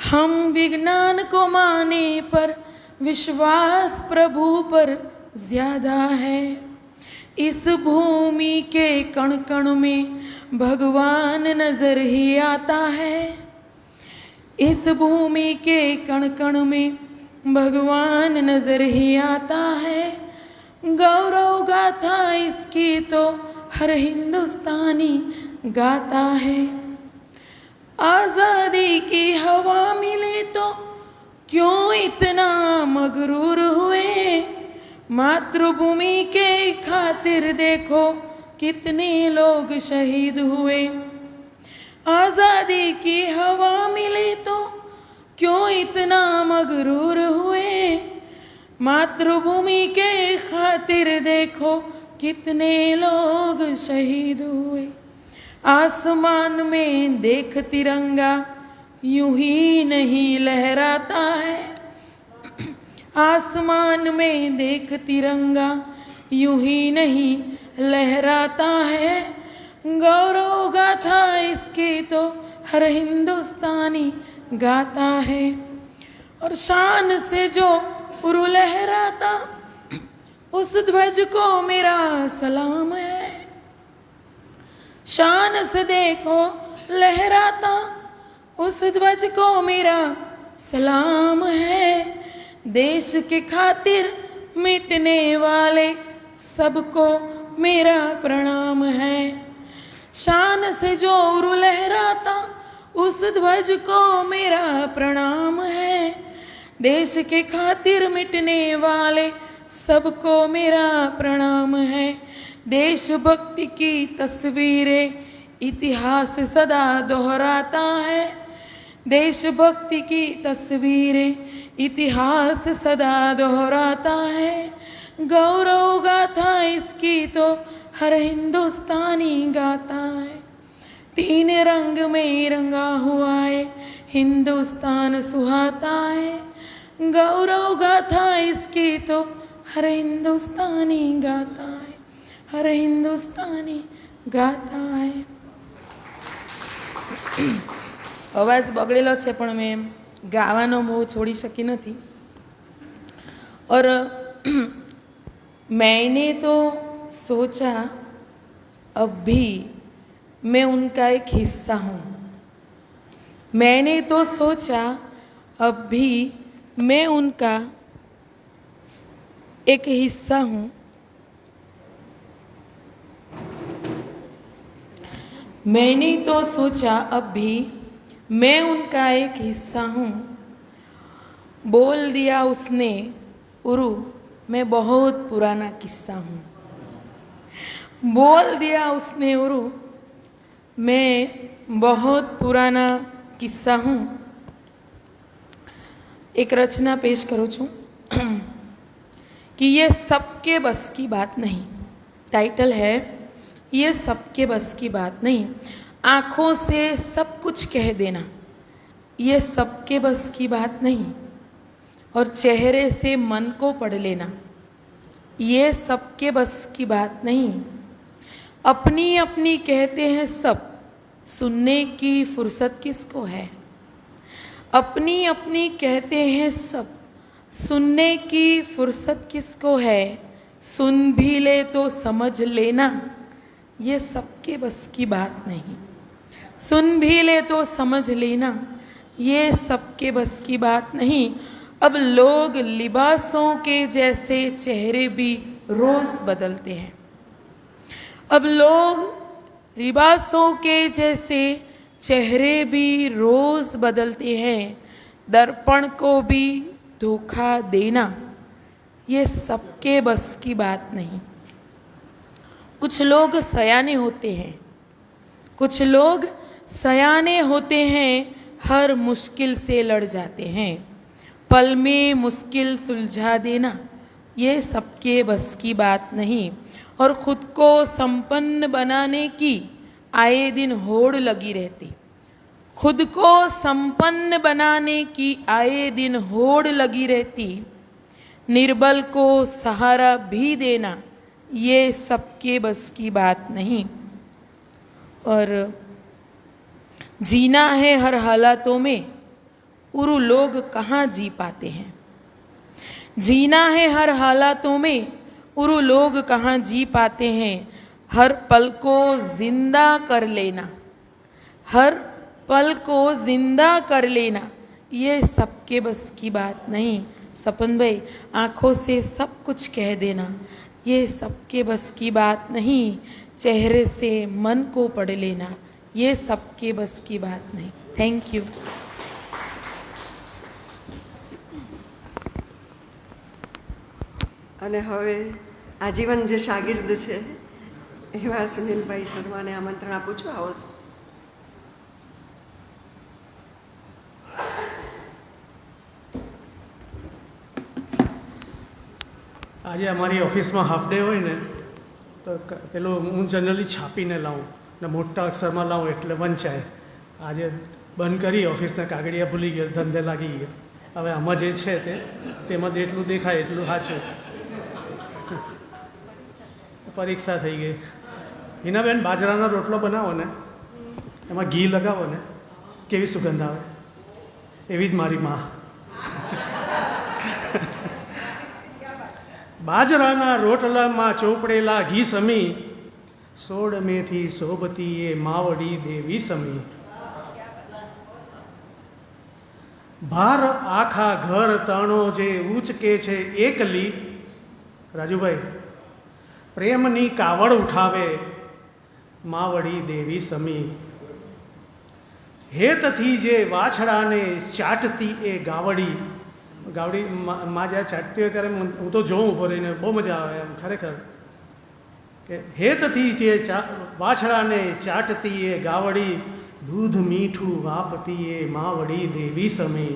हम विज्ञान को माने पर विश्वास प्रभु पर ज्यादा है। इस भूमि के कण कण में भगवान नजर ही आता है। इस भूमि के कण कण में भगवान नजर ही आता है। गौरव गाथा इसकी तो हर हिंदुस्तानी गाता है। आजादी की हवा मिले तो क्यों इतना मगरूर हुए। मातृभूमि के खातिर देखो कितने लोग शहीद हुए। आजादी की हवा मिले तो क्यों इतना मगरूर हुए। मातृभूमि के खातिर देखो कितने लोग शहीद हुए। आसमान में देख तिरंगा यूं ही नहीं लहराता है। आसमान में देख तिरंगा यूं ही नहीं लहराता है। गौरव गाथा इसकी तो हर हिंदुस्तानी गाता है। और शान से जो उरु लहराता उस ध्वज को मेरा सलाम है। शान से देखो लहराता उस ध्वज को मेरा सलाम है। देश के खातिर मिटने वाले सबको मेरा प्रणाम है। शान से जो उरु लहराता उस ध्वज को मेरा प्रणाम है। देश के खातिर मिटने वाले सबको मेरा प्रणाम है। देशभक्ति की तस्वीरें इतिहास सदा दोहराता है। देशभक्ति की तस्वीरें इतिहास सदा दोहराता है। गौरव गाथा इसकी तो हर हिंदुस्तानी गाता है। तीन रंग में रंगा हुआ है हिंदुस्तान सुहाता है। गौरव गाथा इसकी तो हर हिंदुस्तानी गाता है। हर हिंदुस्तानी गाता है। અવાજ બગડેલો છે પણ મેં ગાવાનો મોહ છોડી શકી નથી। और मैंने तो सोचा अब भी मैं उनका एक हिस्सा हूँ। मैंने तो सोचा अब भी मैं उनका एक हिस्सा हूँ। मैंने तो सोचा अब भी मैं उनका एक हिस्सा हूँ। बोल दिया उसने, उरु मैं बहुत पुराना किस्सा हूँ। बोल दिया उसने, उरु मैं बहुत पुराना किस्सा हूँ। एक रचना पेश करूँ छूँ कि ये सबके बस की बात नहीं। टाइटल है ये सबके बस की बात नहीं। आँखों से सब कुछ कह देना ये सबके बस की बात नहीं। और चेहरे से मन को पढ़ लेना ये सबके बस की बात नहीं। अपनी अपनी कहते हैं सब, सुनने की फुर्सत किसको है। अपनी अपनी कहते हैं सब, सुनने की फुर्सत किसको है। सुन भी ले तो समझ लेना ये सबके बस की बात नहीं। सुन भी ले तो समझ लेना ये सबके बस की बात नहीं। अब लोग लिबासों के जैसे चेहरे भी रोज बदलते हैं। अब लोग लिबासों के जैसे चेहरे भी रोज बदलते हैं। दर्पण को भी धोखा देना ये सबके बस की बात नहीं। कुछ लोग सयाने होते हैं, कुछ लोग सयाने होते हैं, हर मुश्किल से लड़ जाते हैं। पल में मुश्किल सुलझा देना ये सबके बस की बात नहीं। और खुद को संपन्न बनाने की आए दिन होड़ लगी रहती। खुद को संपन्न बनाने की आए दिन होड़ लगी रहती। निर्बल को सहारा भी देना ये सबके बस की बात नहीं। और जीना है हर हालातों में, उरु लोग कहाँ जी पाते हैं। जीना है हर हालातों में, उरु लोग कहाँ जी पाते हैं। हर पल को जिंदा कर लेना, हर पल को जिंदा कर लेना ये सबके बस की बात नहीं। सपन भाई, आँखों से सब कुछ कह देना ये सबके बस की बात नहीं। चेहरे से मन को पढ़ लेना ये सबके बस की बात नहीं। Thank you. અને હવે આજીવન જે શાગિર્દ છે એવા સુનિલભાઈ શર્માને આમંત્રણ આપું છું. આવો. આજે અમારી ઓફિસમાં હાફ ડે હોય ને તો પેલું હું જનરલી છાપીને લાવું ને મોટા અક્ષરમાં લાવું એટલે વંચાય. આજે બંધ કરી ઓફિસના કાગળિયા ભૂલી ગયો, ધંધે લાગી ગયો. હવે આમાં જે છે તેમાં જેટલું દેખાય એટલું સાચું. પરીક્ષા થઈ ગઈ. હિનાબેન, બાજરાનો રોટલો બનાવો ને એમાં ઘી લગાવો ને કેવી સુગંધ આવે, એવી જ મારી માં. બાજરાના રોટલામાં ચોપડેલા ઘી સમી, 16 મેથી શોભતી એ માવડી દેવી સમી. ભાર આખા ઘર તાણો જે ઉચકે છે એકલી. રાજુભાઈ, પ્રેમની કાવડ ઉઠાવે માવડી દેવી સમી. હેતથી જે વાછડાને ચાટતી એ ગાવડી. ગાવડી માં જ્યારે ચાટતી હોય ત્યારે હું તો જોઉં ઊભો રહીને, બહુ મજા આવે એમ ખરેખર. કે હેતથી જે વાછડાને ચાટતી એ ગાવડી, દૂધ મીઠું વાપતી એ માવડી દેવી સમી.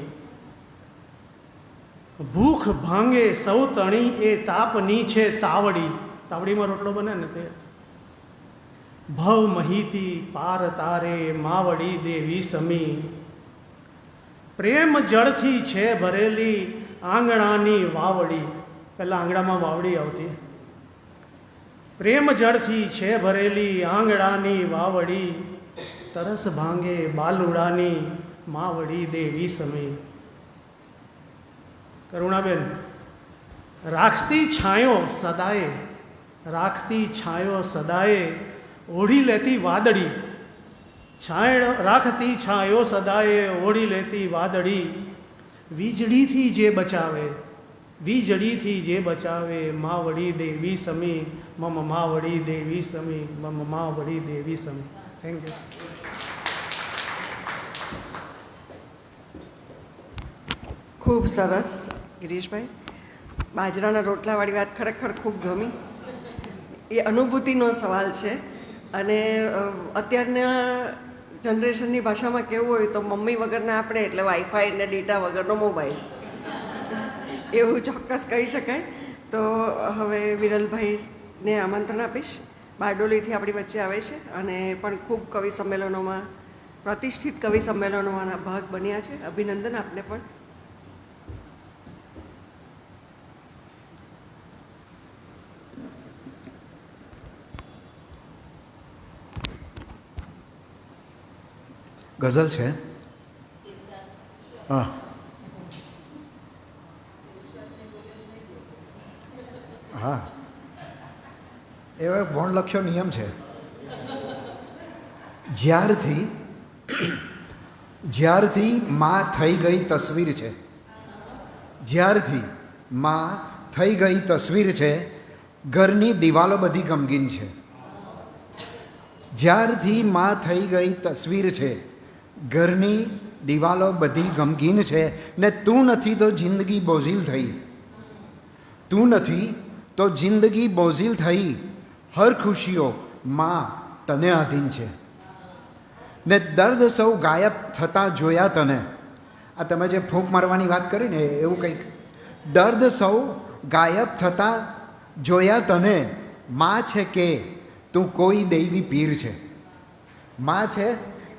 ભૂખ ભાંગે સૌ તણી એ તાપની છે તાવડી. તાવડીમાં રોટલો બને ને તે. ભવ મહીતી પાર તારે માવડી દેવી સમી. પ્રેમ જળથી છે ભરેલી આંગણાની વાવડી. પહેલાં આંગણામાં વાવડી આવતી. પ્રેમ જળથી છે ભરેલી આંગણાની વાવડી, તરસ ભાંગે બાલુડાની માવડી દેવી સમી. કરુણાબેન, રાખતી છાંયો સદાએ, રાખતી છાંયો સદાએ ઓઢી લેતી વાદળી. છાંય રાખતી છાંયો સદાએ ઓઢી લેતી વાદળી. વીજળીથી જે બચાવે, વીજળીથી જે બચાવે માવડી દેવી સમી. મમ માવડી દેવી સમી, મમ માવડી દેવી સમી. Thank thank you. ખૂબ સરસ ગિરીશભાઈ. બાજરાના રોટલાવાળી વાત ખરેખર ખૂબ ગમી. એ અનુભૂતિનો સવાલ છે અને અત્યારના જનરેશનની ભાષામાં કહેવું હોય તો મમ્મી વગરના આપણે એટલે વાઈફાઈ અને ડેટા વગરનો મોબાઈલ, એવું ચોક્કસ કહી શકાય. તો હવે વિરલભાઈને આમંત્રણ આપીશ. બારડોલીથી આપણી વચ્ચે આવે છે અને પણ ખૂબ કવિ સંમેલનોમાં, પ્રતિષ્ઠિત કવિ સંમેલનોમાં ભાગ બન્યા છે. અભિનંદન આપને પણ. ગઝલ છે. હા હા, એવો એક વણલખ્યો નિયમ છે. જ્યારથી માં થઈ ગઈ તસવીર છે, જ્યારથી માં થઈ ગઈ તસવીર છે, ઘરની દિવાલો બધી ગમગીન છે. જ્યારથી માં થઈ ગઈ તસવીર છે, ઘરની દિવાલો બધી ગમગીન છે. ને તું નથી તો જિંદગી બોઝિલ થઈ, તું નથી તો જિંદગી બોઝિલ થઈ. હર ખુશીઓ માં તને આધીન છે. ને દર્દ સૌ ગાયબ થતાં જોયા તને. આ તમે જે ફૂંક મારવાની વાત કરી ને એવું કંઈક. દર્દ સૌ ગાયબ થતાં જોયા તને. માં છે કે તું કોઈ દૈવી પીર છે, માં છે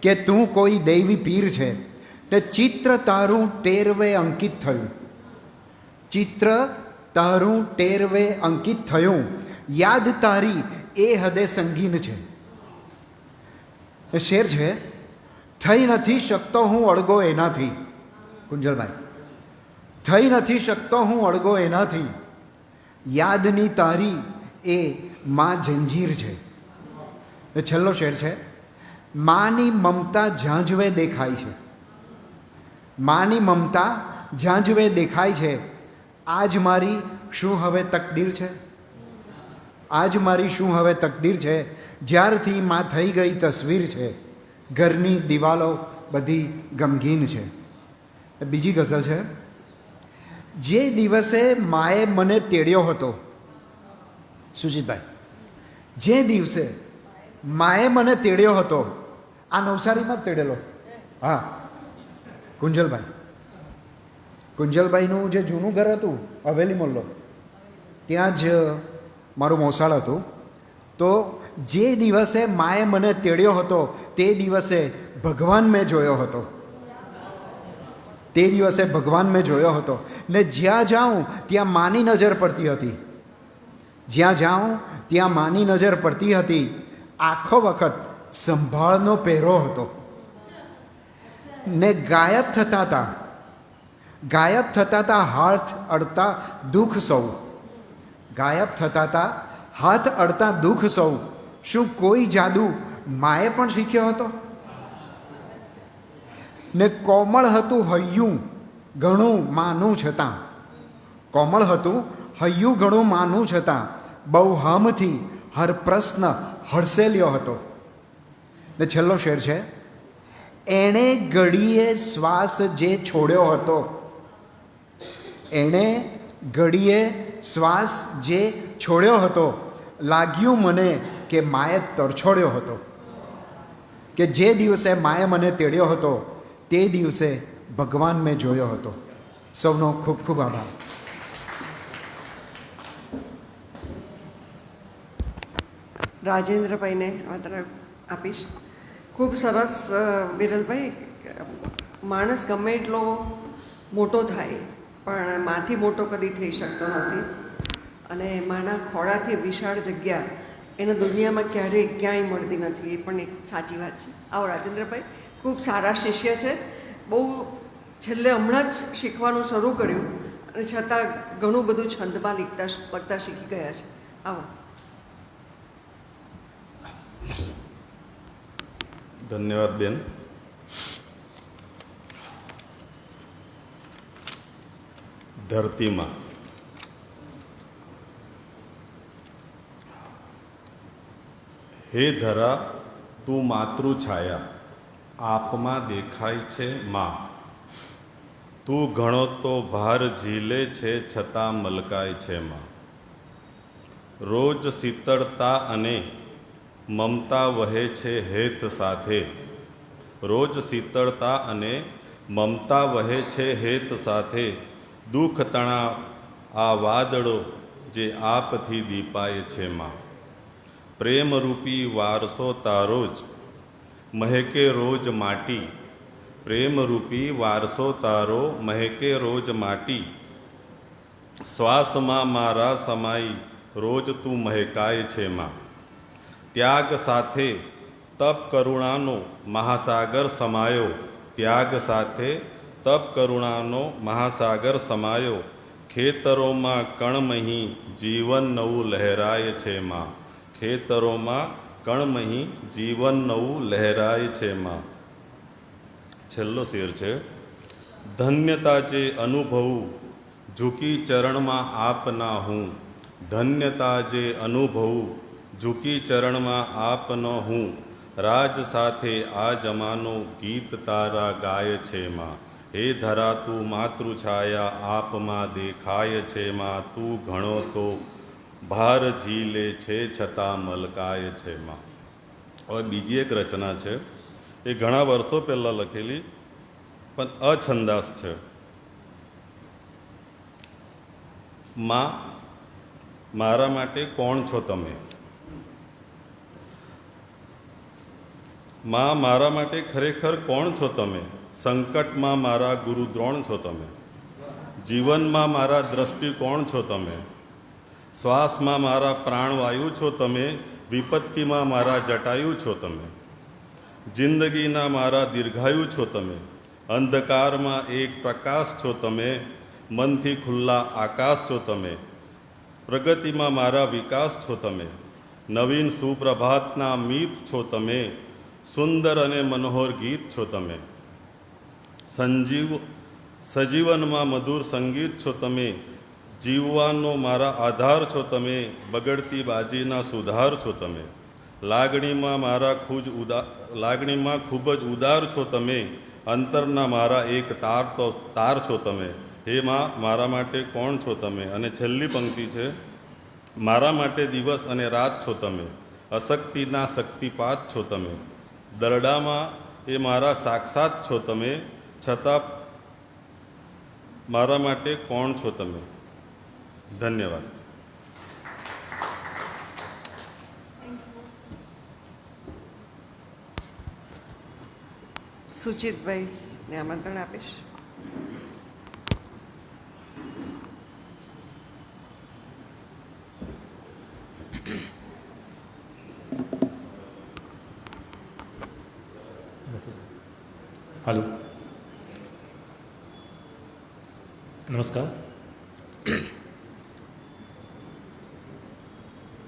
કે તું કોઈ દૈવી પીર છે. ને ચિત્ર તારું ટેરવે અંકિત થયું, ચિત્ર તારું ટેરવે અંકિત થયું. યાદ તારી એ હદે સંગીન છે. એ શેર છે. થઈ નથી શકતો હું અળગો એનાથી, કુંજલભાઈ, થઈ નથી શકતો હું અળગો એનાથી. યાદની તારી એ માં જંજીર છે. એ છેલ્લો શેર છે. માની મમતા ઝાંઝવે દેખાય છે, માની મમતા ઝાંઝવે દેખાય છે. આજ મારી શું હવે તકદીર છે, આજ મારી શું હવે તકદીર છે. જ્યારથી માં થઈ ગઈ તસવીર છે, ઘરની દિવાલો બધી ગમગીન છે. બીજી ગઝલ છે. જે દિવસે માએ મને તેડ્યો હતો, સુજીતભાઈ, જે દિવસે માએ મને તેડ્યો હતો. આ નવસારીમાં જ તેડેલો. હા, કુંજલભાઈ, કુંજલભાઈનું જે જૂનું ઘર હતું હવેલી મોલ્લો, ત્યાં જ મારું મોસાળ હતું. તો જે દિવસે માએ મને તેડ્યો હતો તે દિવસે ભગવાન મેં જોયો હતો, તે દિવસે ભગવાન મેં જોયો હતો. ને જ્યાં જાઉં ત્યાં માની નજર પડતી હતી, જ્યાં જાઉં ત્યાં માની નજર પડતી હતી. આખો વખત સંભાળનો પહેરો હતો. ને ગાયબ થતા હતા હાથ અડતા દુઃખ સૌ, ગાયબ થતા હતા હાથ અડતા દુઃખ સૌ. શું કોઈ જાદુ માએ પણ શીખ્યો હતો? ને કોમળ હતું હૈયું ઘણું માનું છતાં, કોમળ હતું હૈયું ઘણું માનું છતાં. બહુ હામથી હર પ્રશ્ન હડસેલ્યો હતો. ને છેલ્લો શેર છે. એણે ઘડીએ શ્વાસ જે છોડ્યો હતો, એણે ઘડીએ શ્વાસ જે છોડ્યો હતો. લાગ્યું મને કે માએ તરછોડ્યો હતો, કે જે દિવસે માએ મને તેડ્યો હતો તે દિવસે ભગવાન મેં જોયો હતો. સૌનો ખૂબ ખૂબ આભાર. રાજેન્દ્રભાઈને આમંત્રણ આપીશ. ખૂબ સરસ વિરલભાઈ. માણસ ગમે એટલો મોટો થાય પણ માથી મોટો કદી થઈ શકતો નથી. અને માના ખોળાથી વિશાળ જગ્યા એને દુનિયામાં ક્યારેય ક્યાંય મળતી નથી. એ પણ એક સાચી વાત છે. આવો રાજેન્દ્રભાઈ, ખૂબ સારા શિષ્ય છે. બહુ છેલ્લે હમણાં જ શીખવાનું શરૂ કર્યું અને છતાં ઘણું બધું છંદમાં લખતા શીખી ગયા છે. આવો. ધન્યવાદ બેન. ધરતીમાં હે ધરા તું માતૃછાયા આપમાં દેખાય છે માં. તું ઘણો તો ભાર ઝીલે છે છતાં મલકાય છે માં. રોજ શીતળતા અને મમતા વહે છે હેત સાથે. રોજ શીતળતા અને મમતા વહે છે હેત સાથે. દુઃખ તણાવ આ વાદળો જે આપથી દીપાય છે માં. પ્રેમરૂપી વારસો તારો જ મહેકે રોજ માટી. પ્રેમરૂપી વારસો તારો મહેકે રોજ માટી. શ્વાસમાં મારા સમાઈ રોજ તું મહેકાય છે માં. ત્યાગ સાથે તપ કરુણાનો મહાસાગર સમાયો. ત્યાગ સાથે તપ કરુણાનો મહાસાગર સમાયો. ખેતરોમાં કણમહી જીવન નવું લહેરાય છે માં. ખેતરોમાં કણમહી જીવન નવું લહેરાય છે માં. છેલ્લો શેર છે. ધન્યતા જે અનુભવું ઝૂકી ચરણમાં આપના હું. ધન્યતા જે અનુભવું ઝૂકી ચરણમાં આપનો હું. રાજ સાથે આ જમાનો ગીત તારા ગાય છે માં. હે ધરા તું માતૃછાયા આપમાં દેખાય છે માં. તું ઘણો તો ભાર ઝીલે છે છતાં મલકાય છે માં. હવે બીજી એક રચના છે, એ ઘણા વર્ષો પહેલાં લખેલી પણ અછંદાસ છે. માં મારા માટે કોણ છો તમે. માં મારા માટે ખરેખર કોણ છો તમે. સંકટમાં મારા ગુરુ દ્રોણ છો તમે. જીવનમાં મારા દ્રષ્ટિકોણ છો તમે. શ્વાસમાં મારા પ્રાણવાયુ છો તમે. વિપત્તિમાં મારા જટાયુ છો તમે. જિંદગીના મારા દીર્ઘાયુ છો તમે. અંધકારમાં એક પ્રકાશ છો તમે. મનથી ખુલ્લા આકાશ છો તમે. પ્રગતિમાં મારા વિકાસ છો તમે. નવીન સુપ્રભાતના મીત છો તમે. સુંદર અને મનોહર ગીત છો તમે. સજીવનમાં મધુર સંગીત છો તમે. જીવવાનો મારા આધાર છો તમે. બગડતી બાજીના સુધાર છો તમે. લાગણીમાં ખૂબ જ ઉદાર છો તમે. અંતરના મારા એક તાર છો તમે. હે માં મારા માટે કોણ છો તમે. અને છેલ્લી પંક્તિ છે. મારા માટે દિવસ અને રાત છો તમે. અશક્તિના શક્તિપાત છો તમે. દરડામાં એ મારા સાક્ષાત છો તમે. છતાં મારા માટે કોણ છો તમે. ધન્યવાદ. સુચિતભાઈને આમંત્રણ આપીશ. હાલો, નમસ્કાર.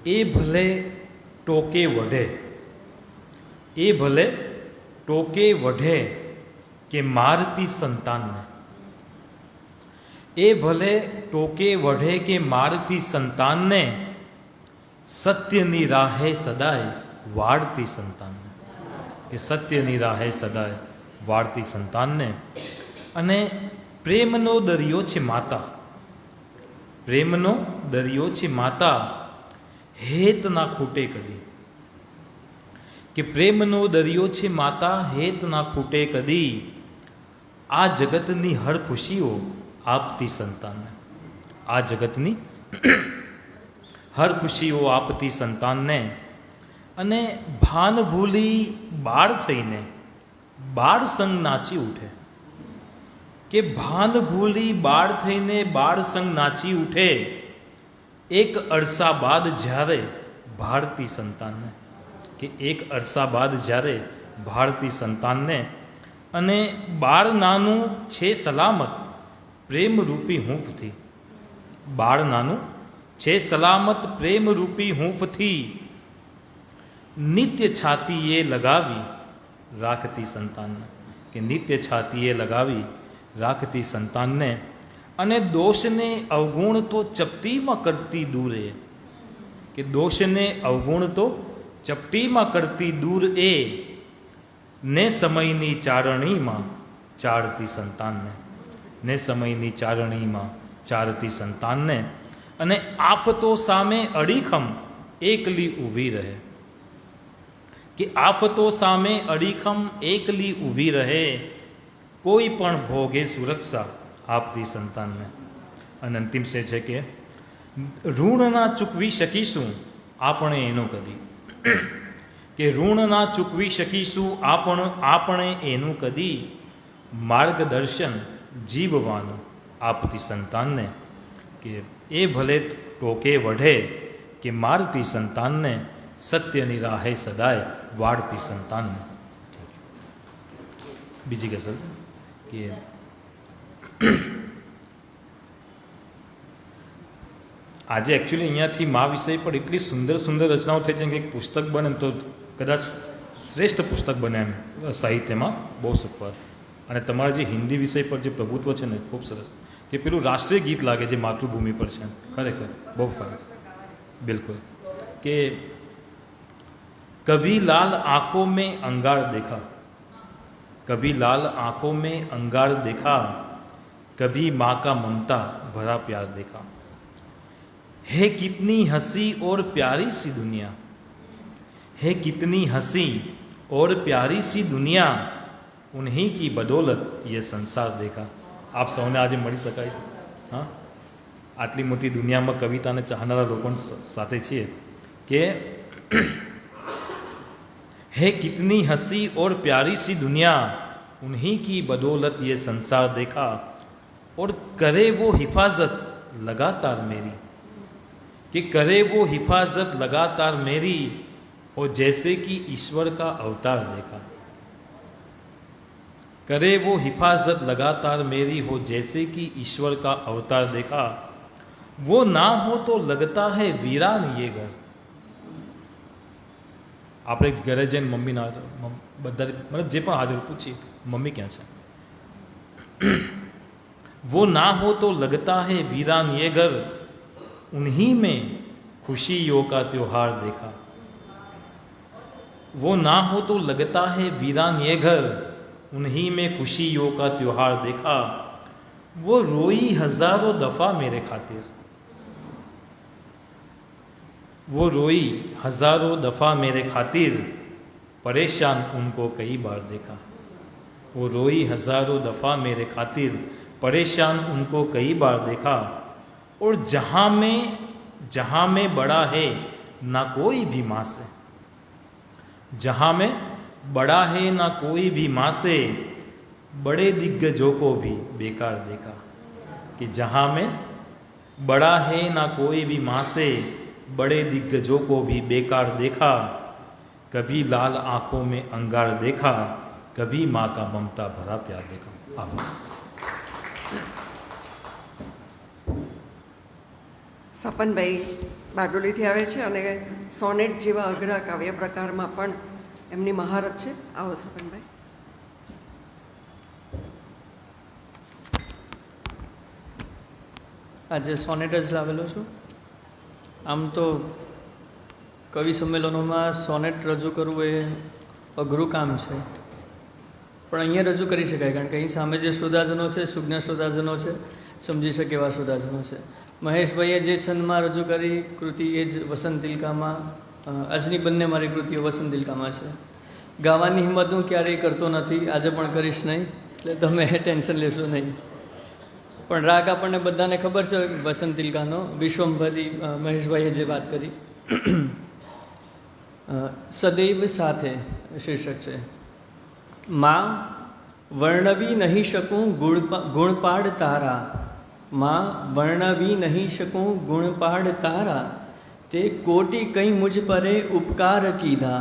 એ ભલે ટોકે વઢે, એ ભલે ટોકે વઢે કે મારતી સંતાનને. એ ભલે ટોકે વઢે કે મારતી સંતાનને. સત્યની રાહે સદાય વાળતી સંતાનને. કે સત્યની રાહે સદાય વાળતી સંતાનને. અને પ્રેમનો દરિયો છે માતા. પ્રેમનો દરિયો છે માતા. હેત ના ખૂટે કદી. કે પ્રેમનો દરિયો છે માતા. હેત ના ખૂટે કદી. આ જગતની હર ખુશીઓ આપતી સંતાનને. આ જગતની હર ખુશીઓ આપતી સંતાનને. અને ભાન ભૂલી બાળ થઈને બાળ સંગ નાચી ઉઠે. કે ભાન ભૂલી બાળ થઈને બાળ સંગ નાચી ઉઠે. એક અરસા બાદ જ્યારે ભારતી સંતાનને. કે એક અરસા બાદ જ્યારે ભારતી સંતાનને. અને બાળ નાનું છે સલામત પ્રેમરૂપી હૂંફથી. બાળ નાનું છે સલામત પ્રેમરૂપી હૂંફથી. નિત્ય છાતીએ લગાવી રાખતી સંતાનને. કે નિત્ય છાતીએ લગાવી રાખતી સંતાનને. અને દોષને અવગુણ તો ચપટીમાં કરતી દૂરે. કે દોષને અવગુણ તો ચપટીમાં કરતી દૂર એ ને સમયની ચારણીમાં ચાળતી સંતાનને, ને સમયની ચારણીમાં ચારતી સંતાનને, અને આફતો સામે અડીખમ એકલી ઊભી રહે, કે આફતો સામે અડીખમ એકલી ઊભી રહે, કોઈ પણ ભોગે સુરક્ષા આપતી સંતાનને. અને અંતિમ છે કે ઋણ ના ચૂકવી શકીશું આપણે એનું કદી, કે ઋણ ના ચૂકવી શકીશું આપણે એનું કદી, માર્ગદર્શન જીવવાનું આપતી સંતાનને, કે એ ભલે ટોકે વઢે કે મારતી સંતાનને, સત્યની રાહે સદાય વાળતી સંતાનને. બીજી ગઝલ કે આજે એકચ્યુઅલી અહીંયાથી મા વિષય પર એટલી સુંદર સુંદર રચનાઓ થઈ છે કે એક પુસ્તક બને તો કદાચ શ્રેષ્ઠ પુસ્તક બને એમ સાહિત્યમાં, બહુ સુપર. અને તમારા જે હિન્દી વિષય પર જે પ્રભુત્વ છે ને ખૂબ સરસ, કે પેલું રાષ્ટ્રીય ગીત લાગે જે માતૃભૂમિ પર છે, ખરેખર બહુ ફરક. બિલકુલ. કે કભી લાલ આંખોं में अंगार देखा, कभी लाल आंखों में अंगार देखा, कभी माँ का ममता भरा प्यार देखा, है कितनी हंसी और प्यारी सी दुनिया, है कितनी हंसी और प्यारी सी दुनिया, उन्हीं की बदौलत ये संसार देखा. આપ સૌને આજે મળી શકાય. હા, આટલી મોટી દુનિયામાં કવિતાને ચાહનારા લોકો સાથે છીએ કે है कितनी हंसी और प्यारी सी दुनिया, उन्हीं की बदौलत ये संसार देखा, और करे वो हिफाजत लगातार मेरी, कि करे वो हिफाजत लगातार मेरी, हो जैसे कि ईश्वर का अवतार देखा, करे वो हिफाजत लगातार मेरी, हो जैसे कि ईश्वर का अवतार देखा, वो ना हो तो लगता है वीरान ये घर. આપણે ઘરે જઈને મમ્મીના બધા મતલબ જે પણ હાજર પૂછી મમ્મી ક્યાં છે, वो ना हो तो लगता है वीरान ये घर, उन्हीं में खुशियों का त्योहार देखा, वो ना हो तो लगता है वीरान ये घर, उन्हीं में खुशियों का त्योहार देखा, वो रोई हजारों दफ़ा मेरे खातिर, वो रोई हजारों दफ़ा मेरे खातिर, परेशान उनको कई बार देखा, वो रोई हजारों दफ़ा मेरे खातिर, परेशान उनको कई बार देखा, और जहाँ में बड़ा है ना कोई भी माँ से, जहाँ में बड़ा है ना कोई भी माँ से, बड़े दिग्गजों को भी बेकार देखा, कि जहाँ में बड़ा है ना कोई भी माँ से, बड़े दिग्गजों को भी बेकार देखा, कभी लाल आँखों में अंगार देखा, कभी माँ का ममता भरा प्यार देखा. સપનભાઈ બારડોલીથી આવે છે અને સોનેટ જેવા અઘરા કાવ્ય પ્રકારમાં પણ એમની મહારત છે. આવો સપનભાઈ. આજે સોનેટ જ લાવેલો છું. આમ તો કવિ સંમેલનોમાં સોનેટ રજૂ કરવું એ અઘરું કામ છે, પણ અહીંયા રજૂ કરી શકાય, કારણ કે અહીં સામે જે શ્રોતાજનો છે, સુજ્ઞ શ્રોતાજનો છે, સમજી શકે એવા શ્રોતાજનો છે. મહેશભાઈએ જે છંદમાં રજૂ કરી કૃતિ એ જ વસંત તિલકામાં, આજની બંને મારી કૃતિઓ વસંત તિલકામાં છે. ગાવાની હિંમત હું ક્યારેય કરતો નથી, આજે પણ કરીશ નહીં, એટલે તમે ટેન્શન લેશો નહીં. પણ રાગ આપણને બધાને ખબર છે વસંત તિલકાનો, વિશ્વંભરી મહેશભાઈએ જે વાત કરી. સદૈવ સાથે શીર્ષક છે. માં વર્ણવી નહીં શકું ગુણપાડ તારા, માં વર્ણવી નહીં શકું ગુણપાડ તારા, તે કોટી કંઈ મુझ પરે ઉપકાર કીધા,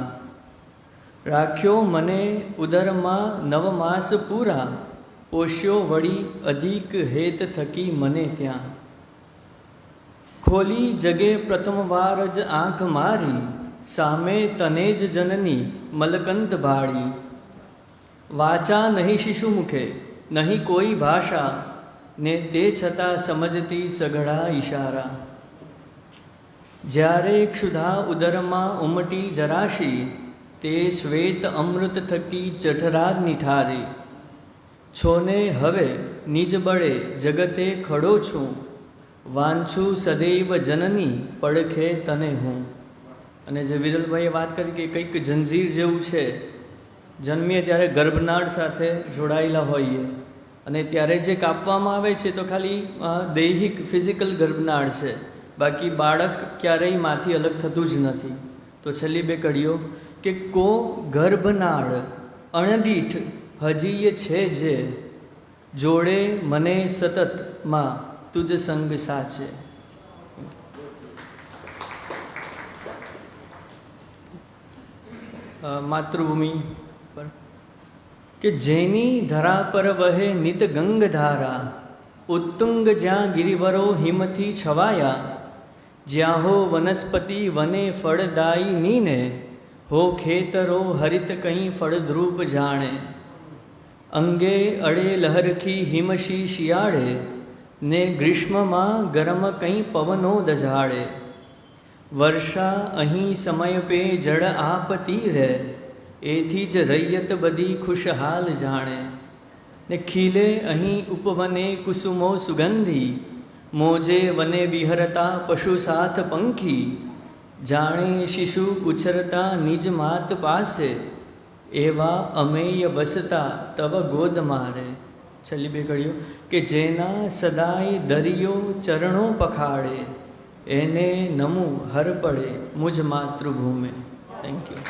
રાખ્યો મને ઉદરમાં 9 માસ પૂરા, પોષ્યો વળી અધિક હેત થકી મને ત્યાં, ખોલી જગે પ્રથમ વાર જ આંખ મારી, સામે તને જ જનની મલકંદ ભાળી, વાચા નહીં શિશુ મુખે નહીં કોઈ ભાષા, ને તે છતાં સમજતી સઘળા ઈશારા, જ્યારે ક્ષુધા ઉદરમાં ઉમટી જરાશી, તે શ્વેત અમૃત થકી જઠરાગ નિઠારી. છોને હવે નિજ બળે જગતે ખડો છું, વાંછું સદૈવ જનની પડખે તને હું. અને જે વિરલભાઈએ વાત કરી કે કંઈક જંજીર જેવું છે, જન્મીએ ત્યારે ગર્ભનાળ સાથે જોડાયેલા હોઈએ અને ત્યારે જે કાપવામાં આવે છે તો ખાલી દૈહિક ફિઝિકલ ગર્ભનાળ છે, બાકી બાળક ક્યારેય માથી અલગ થતું જ નથી. તો છેલ્લી બે કડીઓ કે કો ગર્ભનાળ અણદીઠ હજીય છે જે, જોડે મને સતત માં તુજ સંગ સાચે. માતૃભૂમિ પર કે જેની ધરા પર વહે નિત ગંગધારા, ઉત્તુંગ જ્યાં ગિરિવરો હિમથી છવાયા, જ્યાં હો વનસ્પતિ વને ફળદાયી નીને, હો ખેતરો હરિત કંઈ ફળદ્રુપ જાણે. અંગે અડે લહરખી હિમશી શિયાળે, ને ગ્રીષ્મમાં ગરમ કંઈ પવનો દઝાડે. વર્ષા અહીં સમય પે જળ આપતી રહે, એથી જ રૈયત બધી ખુશહાલ જાણે. ને ખીલે અહીં ઉપવને કુસુમો સુગંધી, મોજે વને વિહરતા પશુ સાથ પંખી, જાણે શિશુ ઉછરતા નિજ માત પાસે, એવા અમેય વસતા તવ ગોદ મારે. છેલ્લી બે કડીઓ કે જેના સદાય દરિયો ચરણો પખાડે, એને નમું હર પડે મુજ માતૃભૂમે. Thank you.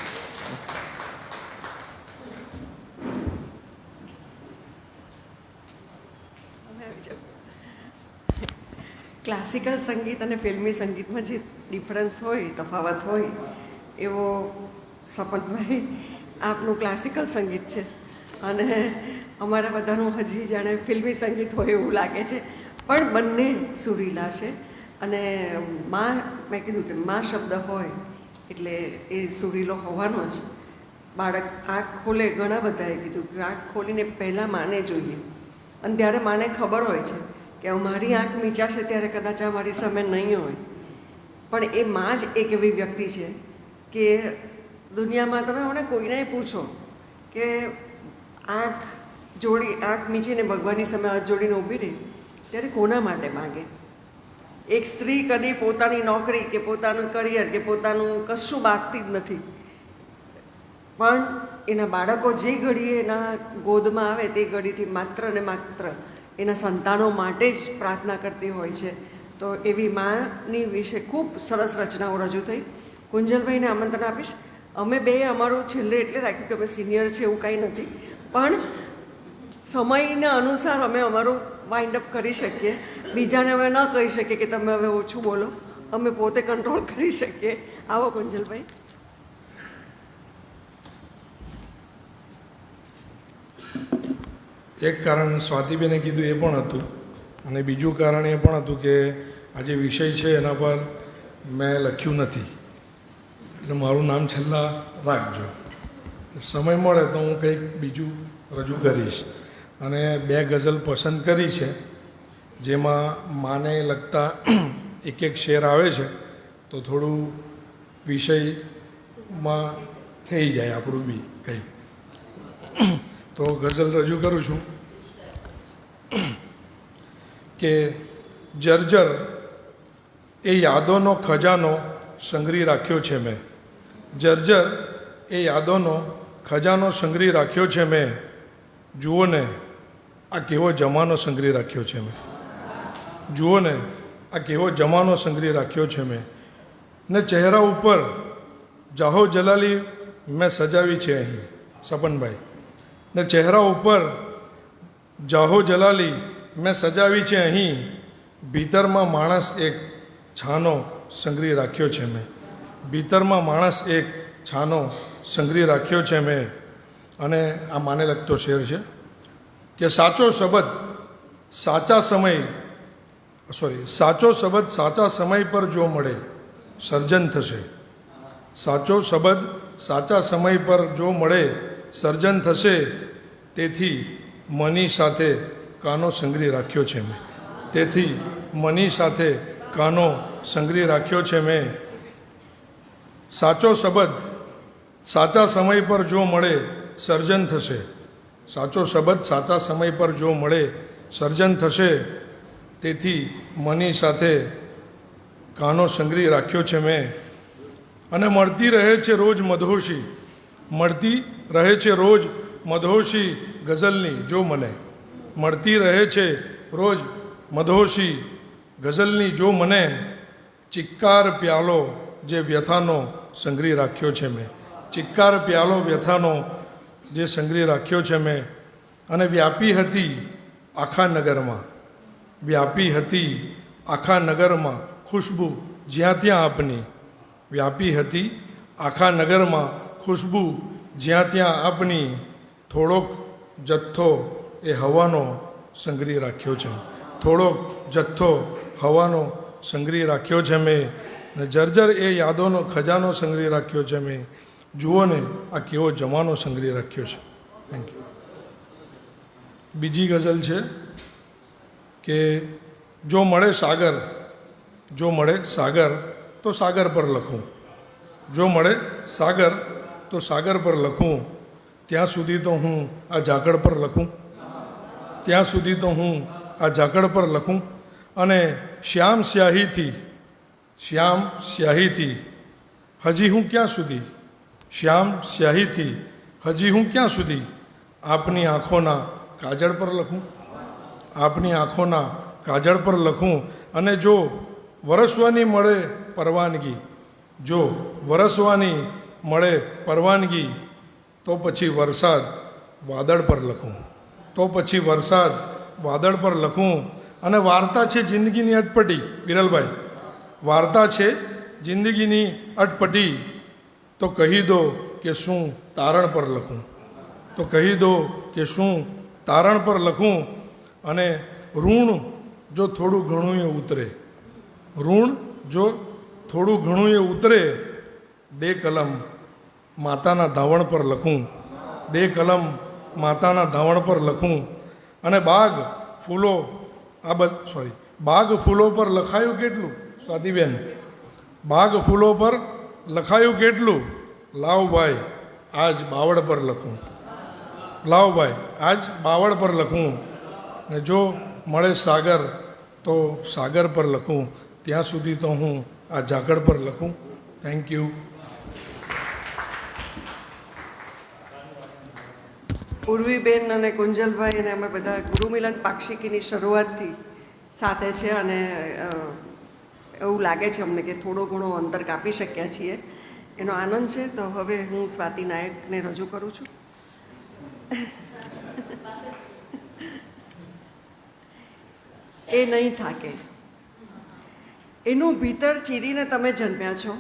ક્લાસિકલ સંગીત અને ફિલ્મી સંગીતમાં જે ડિફરન્સ હોય, તફાવત હોય, એવો સપનભાઈ આપનું ક્લાસિકલ સંગીત છે અને અમારા બધાનું હજી જાણે ફિલ્મી સંગીત હોય એવું લાગે છે, પણ બંને સુરીલા છે. અને માં, મેં કીધું કે માં શબ્દ હોય એટલે એ સુરીલો હોવાનો જ. બાળક આંખ ખોલે, ઘણા બધાએ કીધું કે આંખ ખોલીને પહેલાં માને જોઈએ, અને ત્યારે માને ખબર હોય છે કે મારી આંખ મીચાશે ત્યારે કદાચ આ મારી સામે નહીં હોય, પણ એ માં જ એક એવી વ્યક્તિ છે કે દુનિયામાં તમે મને કોઈને પૂછો કે આંખ મીચીને ભગવાનની સામે હાથ જોડીને ઊભી રહી ત્યારે કોના માટે માગે? એક સ્ત્રી કદી પોતાની નોકરી કે પોતાનું કરિયર કે પોતાનું કશું બાકતી જ નથી, પણ એના બાળકો જે ઘડીએ એના ગોદમાં આવે તે ઘડીથી માત્ર ને માત્ર એના સંતાનો માટે જ પ્રાર્થના કરતી હોય છે. તો એવી માની વિશે ખૂબ સરસ રચનાઓ રજૂ થઈ. કુંજલભાઈને આમંત્રણ આપીશ. અમે બે અમારું છેલ્લે એટલે રાખ્યું કે અમે સિનિયર છે એવું કાંઈ નથી, પણ સમયના અનુસાર અમે અમારું વાઇન્ડ અપ કરી શકીએ. બીજાને અમે ન કહી શકીએ કે તમે હવે ઓછું બોલો, અમે પોતે કંટ્રોલ કરી શકીએ. આવો કુંજલભાઈ. એક કારણ સ્વાતિબેને કીધું એ પણ હતું, અને બીજું કારણ એ પણ હતું કે આ જે વિષય છે એના પર મેં લખ્યું નથી, એટલે મારું નામ છેલ્લા રાખજો. સમય મળે તો હું કંઈક બીજું રજૂ કરીશ. અને બે ગઝલ પસંદ કરી છે, જેમાં માને લગતા એક એક શેર આવે છે, તો થોડું વિષયમાં થઈ જાય આપણું બી કંઈ. તો ગઝલ રજૂ કરું છું કે જર્જર એ યાદોનો ખજાનો સંઘરી રાખ્યો છે મેં. જર્જર એ યાદોનો ખજાનો સંઘરી રાખ્યો છે મેં. જુઓ ને આ કેવો જમાનો સંઘરી રાખ્યો છે મેં. જુઓ ને આ કેવો જમાનો સંઘરી રાખ્યો છે મેં. ને ચહેરા ઉપર જાહો જલાલી મેં સજાવી છે અહીં. સપનભાઈ. ને ચહેરા ઉપર જાહો જલાલી મેં સજાવી છે અહીં. ભીતરમાં માણસ એક છાનો સંઘરી રાખ્યો છે મેં. ભીતરમાં માણસ એક છાનો સંઘરી રાખ્યો છે મેં. અને આ માને લગતો શેર છે કે સાચો શબ્દ સાચા સમય પર જો મળે સર્જન થશે. સાચો શબ્દ સાચા સમય પર જો મળે સર્જન થશે. તેથી મની સાથે કાનો સંઘરી રાખ્યો છે મેં. તેથી મની સાથે કાનો સંગ્રહી રાખ્યો છે મેં. સાચો શબ્દ સાચા સમય પર જો મળે સર્જન થશે. સાચો શબ્દ સાચા સમય પર જો મળે સર્જન થશે. તેથી મની સાથે કાનો સંગ્રહી રાખ્યો છે મેં. અને મળતી રહે છે રોજ મધોશી, મળતી રહે છે રોજ મધોશી ગઝલની જો મને. મળતી રહે છે રોજ મધોશી ગઝલની જો મને. ચિક્કાર પ્યાલો જે વ્યથાનો સંગ્રહી રાખ્યો છે મેં. ચિક્કાર પ્યાલો વ્યથાનો જે સંગ્રહી રાખ્યો છે મેં. અને વ્યાપી હતી આખા નગરમાં, વ્યાપી હતી આખા નગરમાં ખુશ્બુ જ્યાં ત્યાં આપની. વ્યાપી હતી આખા નગરમાં ખુશ્બુ જ્યાં ત્યાં આપની. થોડોક જથ્થો એ હવાનો સંગ્રહી રાખ્યો છે. થોડોક જથ્થો હવાનો સંગ્રહી રાખ્યો છે મેં. ને જર્જર એ યાદોનો ખજાનો સંગ્રહી રાખ્યો છે મેં. જુઓ ને આ કેવો જમાનો સંગ્રહી રાખ્યો છે. Thank you. બીજી ગઝલ છે કે જો મળે સાગર, જો મળે સાગર તો સાગર પર લખું. જો મળે સાગર તો સાગર પર લખું. ત્યાં સુધી તો હું આ ઝાકળ પર લખું. ત્યાં સુધી તો હું આ ઝાકળ પર લખું. અને શ્યામ સ્યાહીથી, શ્યામ સ્યાહીથી હજી હું ક્યાં સુધી, શ્યામ સ્યાહીથી હજી હું ક્યાં સુધી આપની આંખોના કાજળ પર લખું. આપની આંખોના કાજળ પર લખું. અને જો વરસવાની મળે પરવાનગી, જો વરસવાની મળે પરવાનગી તો પછી વરસાદ વાદળ પર લખું. તો પછી વરસાદ વાદળ પર લખું. અને વાર્તા છે જિંદગીની અટપટી, વિરલભાઈ, વાર્તા છે જિંદગીની અટપટી. તો કહી દો કે શું તારણ પર લખું. તો કહી દો કે શું તારણ પર લખું. અને ઋણ જો થોડું ઘણું એ ઉતરે, ઋણ જો થોડું ઘણું એ ઉતરે, દે કલમ માતાના ધાવણ પર લખું. દે કલમ માતાના ધાવણ પર લખું. અને બાગ ફૂલો બાગ ફૂલો પર લખાયું કેટલું સ્વાતિબેન, બાગ ફૂલો પર લખાયું કેટલું. લાવ ભાઈ આજ બાવળ પર લખું. લાવ ભાઈ આજ બાવળ પર લખું. ને જો મળે સાગર તો સાગર પર લખું. ત્યાં સુધી તો હું આ ઝાકળ પર લખું. Thank you. ઉર્વીબેન અને કુંજલભાઈ અને અમે બધા ગુરુમિલન પાક્ષિકીની શરૂઆતથી સાથે છે. અને એવું લાગે છે અમને કે થોડો ઘણો અંતર કાપી શક્યા છીએ, એનો આનંદ છે. તો હવે હું સ્વાતિ નાયકને રજૂ કરું છું. એ નહીં થાકે. એનું ભીતર ચીરીને તમે જન્મ્યા છો,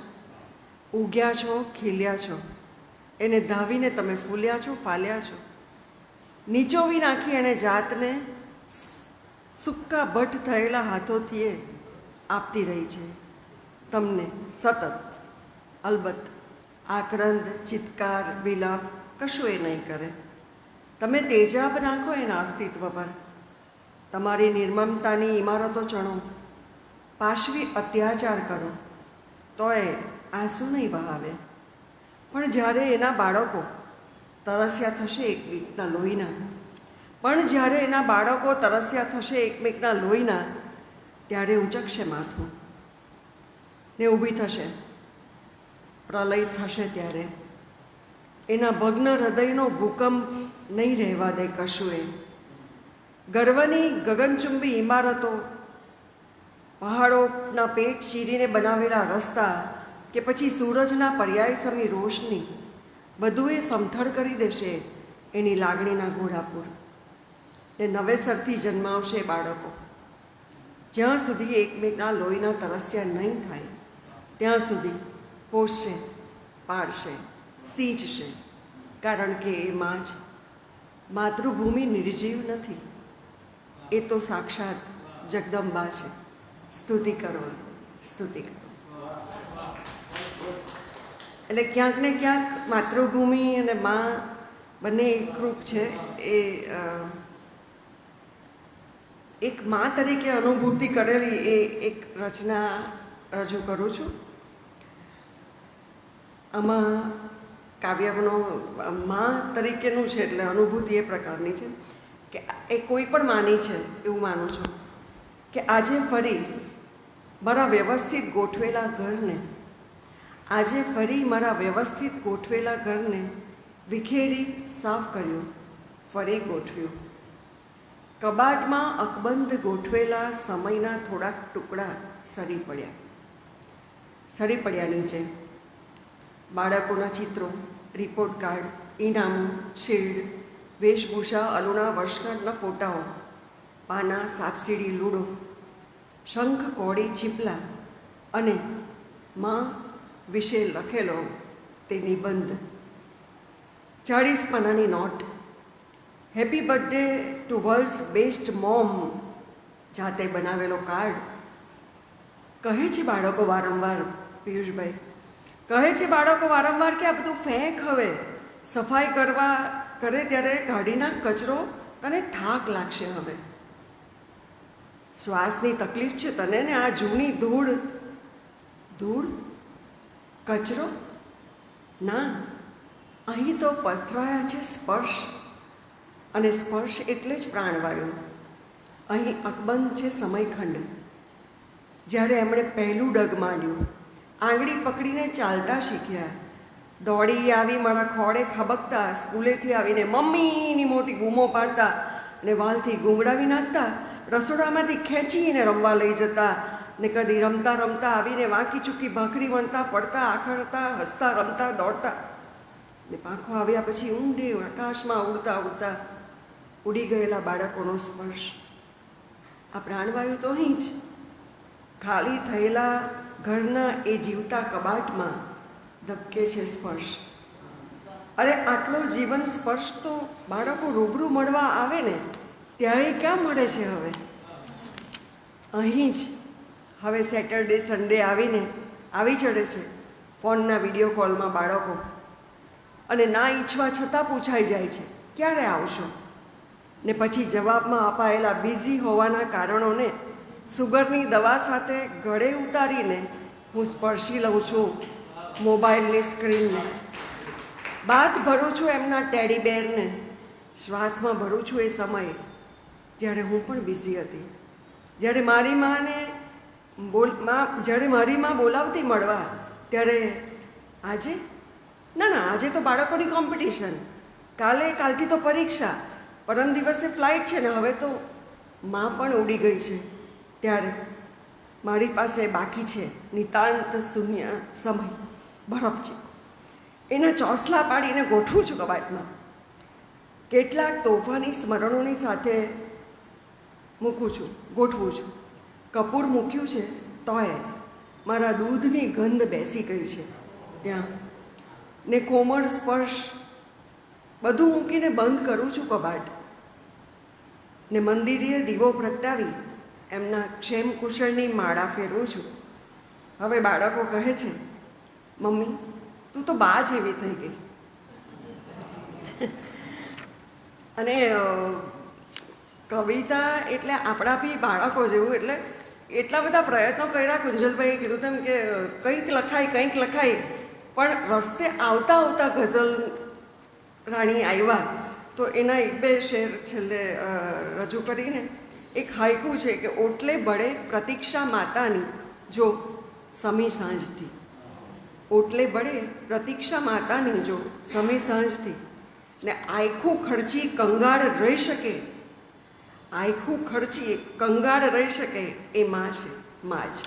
ઉગ્યા છો, ખીલ્યા છો. એને ધાવીને તમે ફૂલ્યા છો, ફાલ્યા છો. નીચોવી નાખી એણે જાતને સૂકા ભટ્ટ થયેલા હાથોથી એ આપતી રહી છે તમને સતત. અલબત્ત આક્રંદ, ચિત્કાર, વિલાપ કશું એ નહીં કરે. તમે તેજાબ નાખો એના અસ્તિત્વ પર. તમારી નિર્મમતાની ઇમારતો ચણો, પાશવી અત્યાચાર કરો, તોય આંસુ નહીં વહાવે. પણ જ્યારે એના બાળકો તરસ્યા થશે એકમેકના લોહીના, પણ જ્યારે એના બાળકો તરસ્યા થશે એકમેકના લોહીના, ત્યારે ઉંચકશે માથું ને ઊભી થશે. પ્રલય થશે ત્યારે એના ભગ્ન હૃદયનો ભૂકંપ નહીં રહેવા દે કશું એ. ગર્વની ગગનચુંબી ઇમારતો, પહાડોના પેટ ચીરીને બનાવેલા રસ્તા કે પછી સૂરજના પર્યાય સમી રોશની, બધું એ સમથળ કરી દેશે એની લાગણીના ઘોડાપુર. ને નવેસરથી જન્માવશે બાળકો. જ્યાં સુધી એકમેકના લોહીના તરસ્યા નહીં થાય ત્યાં સુધી પોષશે, પાળશે, સિંચશે. કારણ કે એ માં જ. માતૃભૂમિ નિર્જીવ નથી, એ તો સાક્ષાત જગદંબા છે. સ્તુતિ કરો, સ્તુતિ કરો. એટલે ક્યાંક ને ક્યાંક માતૃભૂમિ અને માં બંને એકરૂપ છે. એક મા તરીકે અનુભૂતિ કરેલી એ એક રચના રજૂ કરું છું. આમાં કાવ્યનો મા તરીકેનું છે એટલે અનુભૂતિ એ પ્રકારની છે કે એ કોઈ પણ માની છે એવું માનું છું કે આજે ફરી મારા વ્યવસ્થિત ગોઠવેલા ઘરને વિખેરી સાફ કર્યું, ફરી ગોઠવ્યું. કબાટમાં અકબંધ ગોઠવેલા સમયના થોડાક ટુકડા સરી પડ્યા નીચે. બાળકોના ચિત્રો, રિપોર્ટ કાર્ડ, ઇનામો, શિલ્ડ, વેશભૂષા, અલુણા વર્ષગાંઠના ફોટાઓ, પાના, સાપસીડી, લૂડો, શંખ, કોડી, ચીપલા અને માં વિશે લખેલો તે નિબંધ. 40 પાનાની note. Happy birthday to world's best mom જાતે બનાવેલો કાર્ડ. કહે છે બાળકો વારંવાર, પિયુષભાઈ કહે છે બાળકો વારંવાર કે આ બધું ફેંક, હવે સફાઈ કરે ત્યારે કાઢી નાખ કચરો, તને થાક લાગશે. હવે શ્વાસની તકલીફ છે તને ને આ જૂની ધૂળ કચરો. ના, અહીં તો પથરાયા છે સ્પર્શ, અને સ્પર્શ એટલે જ પ્રાણવાયુ. અહીં અકબંધ છે સમયખંડ, જ્યારે એમણે પહેલું ડગ માંડ્યું, આંગળી પકડીને ચાલતા શીખ્યા, દોડી આવી મારા ખોળે ખબકતા, સ્કૂલેથી આવીને મમ્મીની મોટી બૂમો પાડતા ને વાલથી ગુંગળાવી નાખતા, રસોડામાંથી ખેંચીને રમવા લઈ જતા ને કદી રમતા રમતા આવીને વાંકી ચૂકી ભાખરી વણતા, પડતા, આખડતા, હસતા, રમતા, દોડતા ને પાંખો આવ્યા પછી ઊંડે આકાશમાં ઉડતા ઉડી ગયેલા બાળકોનો સ્પર્શ. આ પ્રાણવાયુ તો અહીં જ ખાલી થયેલા ઘરના એ જીવતા કબાટમાં ધબકે છે સ્પર્શ. અરે આટલો જીવન સ્પર્શ તો બાળકો રૂબરૂ મળવા આવે ને ત્યારે ક્યાં મળે છે હવે? અહીં જ હવે સેટરડે સન્ડે આવી ચડે છે ફોનના વિડીયો કોલમાં બાળકો, અને ના ઈચ્છવા છતાં પૂછાઈ જાય છે ક્યારે આવશો, ને પછી જવાબમાં અપાયેલા બિઝી હોવાના કારણોને સુગરની દવા સાથે ગળે ઉતારીને હું સ્પર્શી લઉં છું મોબાઈલની સ્ક્રીનને. બાદ ભરું છું એમના ટેડી બેરને. શ્વાસમાં ભરું છું એ સમયે જ્યારે હું પણ બિઝી હતી, જ્યારે મારી માં બોલાવતી મળવા, ત્યારે આજે આજે તો બાળકોની કોમ્પિટિશન, કાલથી તો પરીક્ષા, પરમ દિવસે ફ્લાઇટ છે ને હવે તો માં પણ ઉડી ગઈ છે, ત્યારે મારી પાસે બાકી છે નિતાંત શૂન્ય સમય, બરફ છે. એના ચોસલા પાડીને ગોઠવું છું કબાટમાં. કેટલાક તોફાની સ્મરણોની સાથે ગોઠવું છું. કપૂર મૂક્યું છે તોય મારા દૂધની ગંધ બેસી ગઈ છે ત્યાં, ને કોમળ સ્પર્શ. બધું મૂકીને બંધ કરું છું કબાટ, ને મંદિરે દીવો પ્રગટાવી એમના ક્ષેમ કુશળની માળા ફેરવું છું. હવે બાળકો કહે છે, મમ્મી તું તો બા જેવી થઈ ગઈ. અને કવિતા એટલે આપણા બી બાળકો જેવું, એટલે એટલા બધા પ્રયત્નો કર્યા. કુંજલભાઈએ કીધું તેમ કે કંઈક લખાય, પણ રસ્તે આવતા ગઝલ રાણી આવ્યા તો એના એક બે શેર છેલ્લે રજૂ કરીને એક હાઈકુ છે કે ઓટલે બળે પ્રતીક્ષા માતાની જો સમી સાંજથી. ઓટલે બળે પ્રતીક્ષા માતાની જો સમી સાંજથી, ને આખું ખર્ચી કંગાળ રહી શકે, એ માં છે, માં જ.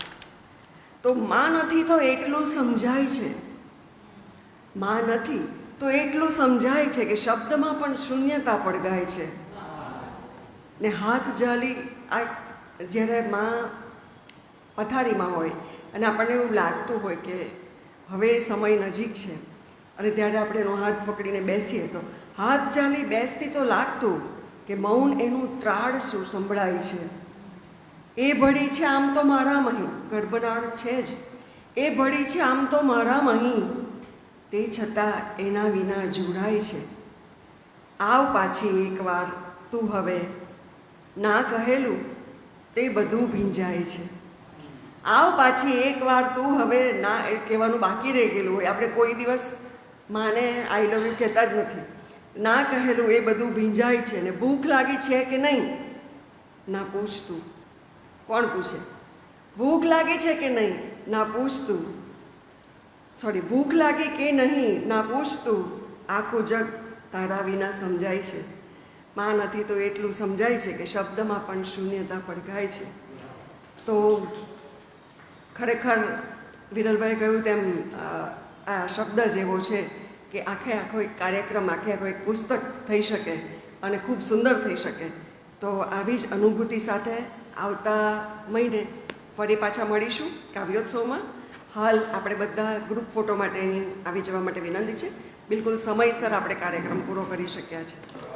તો માં નથી તો એટલું સમજાય છે, માં નથી તો એટલું સમજાય છે કે શબ્દમાં પણ શૂન્યતા પડગાય છે. ને હાથ ઝાલી જ્યારે માં પથારીમાં હોય અને આપણને એવું લાગતું હોય કે હવે સમય નજીક છે, અને ત્યારે આપણે એનો હાથ પકડીને બેસીએ તો હાથ ઝાલી બેસતી તો લાગતું કે મૌન એનું ત્રાડ શું સંભળાય છે. એ ભળી છે આમ તો મારા મહી, ગર્ભનાળ છે જ, એ ભળી છે આમ તો મારા મહી, તે છતાં એના વિના જોડાય છે. આવ પાછી એકવાર તું હવે, ના કહેલું તે બધું ભીંજાય છે. આવ પાછી એકવાર તું, હવે ના એ કહેવાનું બાકી રહી ગયેલું હોય. આપણે કોઈ દિવસ માને આઈ લવ યુ કહેતા જ નથી. ના કહેલું એ બધું ભીંજાય છે. ને ભૂખ લાગી છે કે નહીં ના પૂછતું. કોણ પૂછે? ભૂખ લાગી છે કે નહીં ના પૂછતું. ભૂખ લાગી કે નહીં ના પૂછતું. આખું જગ તારા વિના સમજાય છે. માં નથી તો એટલું સમજાય છે કે શબ્દમાં પણ શૂન્યતા પડઘાય છે. તો ખરેખર વિરલભાઈ કહ્યું તેમ આ શબ્દ જ એવો છે કે આખો એક કાર્યક્રમ, આખો એક પુસ્તક થઈ શકે અને ખૂબ સુંદર થઈ શકે. તો આવી જ અનુભૂતિ સાથે આવતા મહિને ફરી પાછા મળીશું કાવ્યોત્સવમાં. હાલ આપણે બધા ગ્રુપ ફોટો માટે અહીં આવી જવા માટે વિનંતી છે. બિલકુલ સમયસર આપણે કાર્યક્રમ પૂરો કરી શક્યા છે.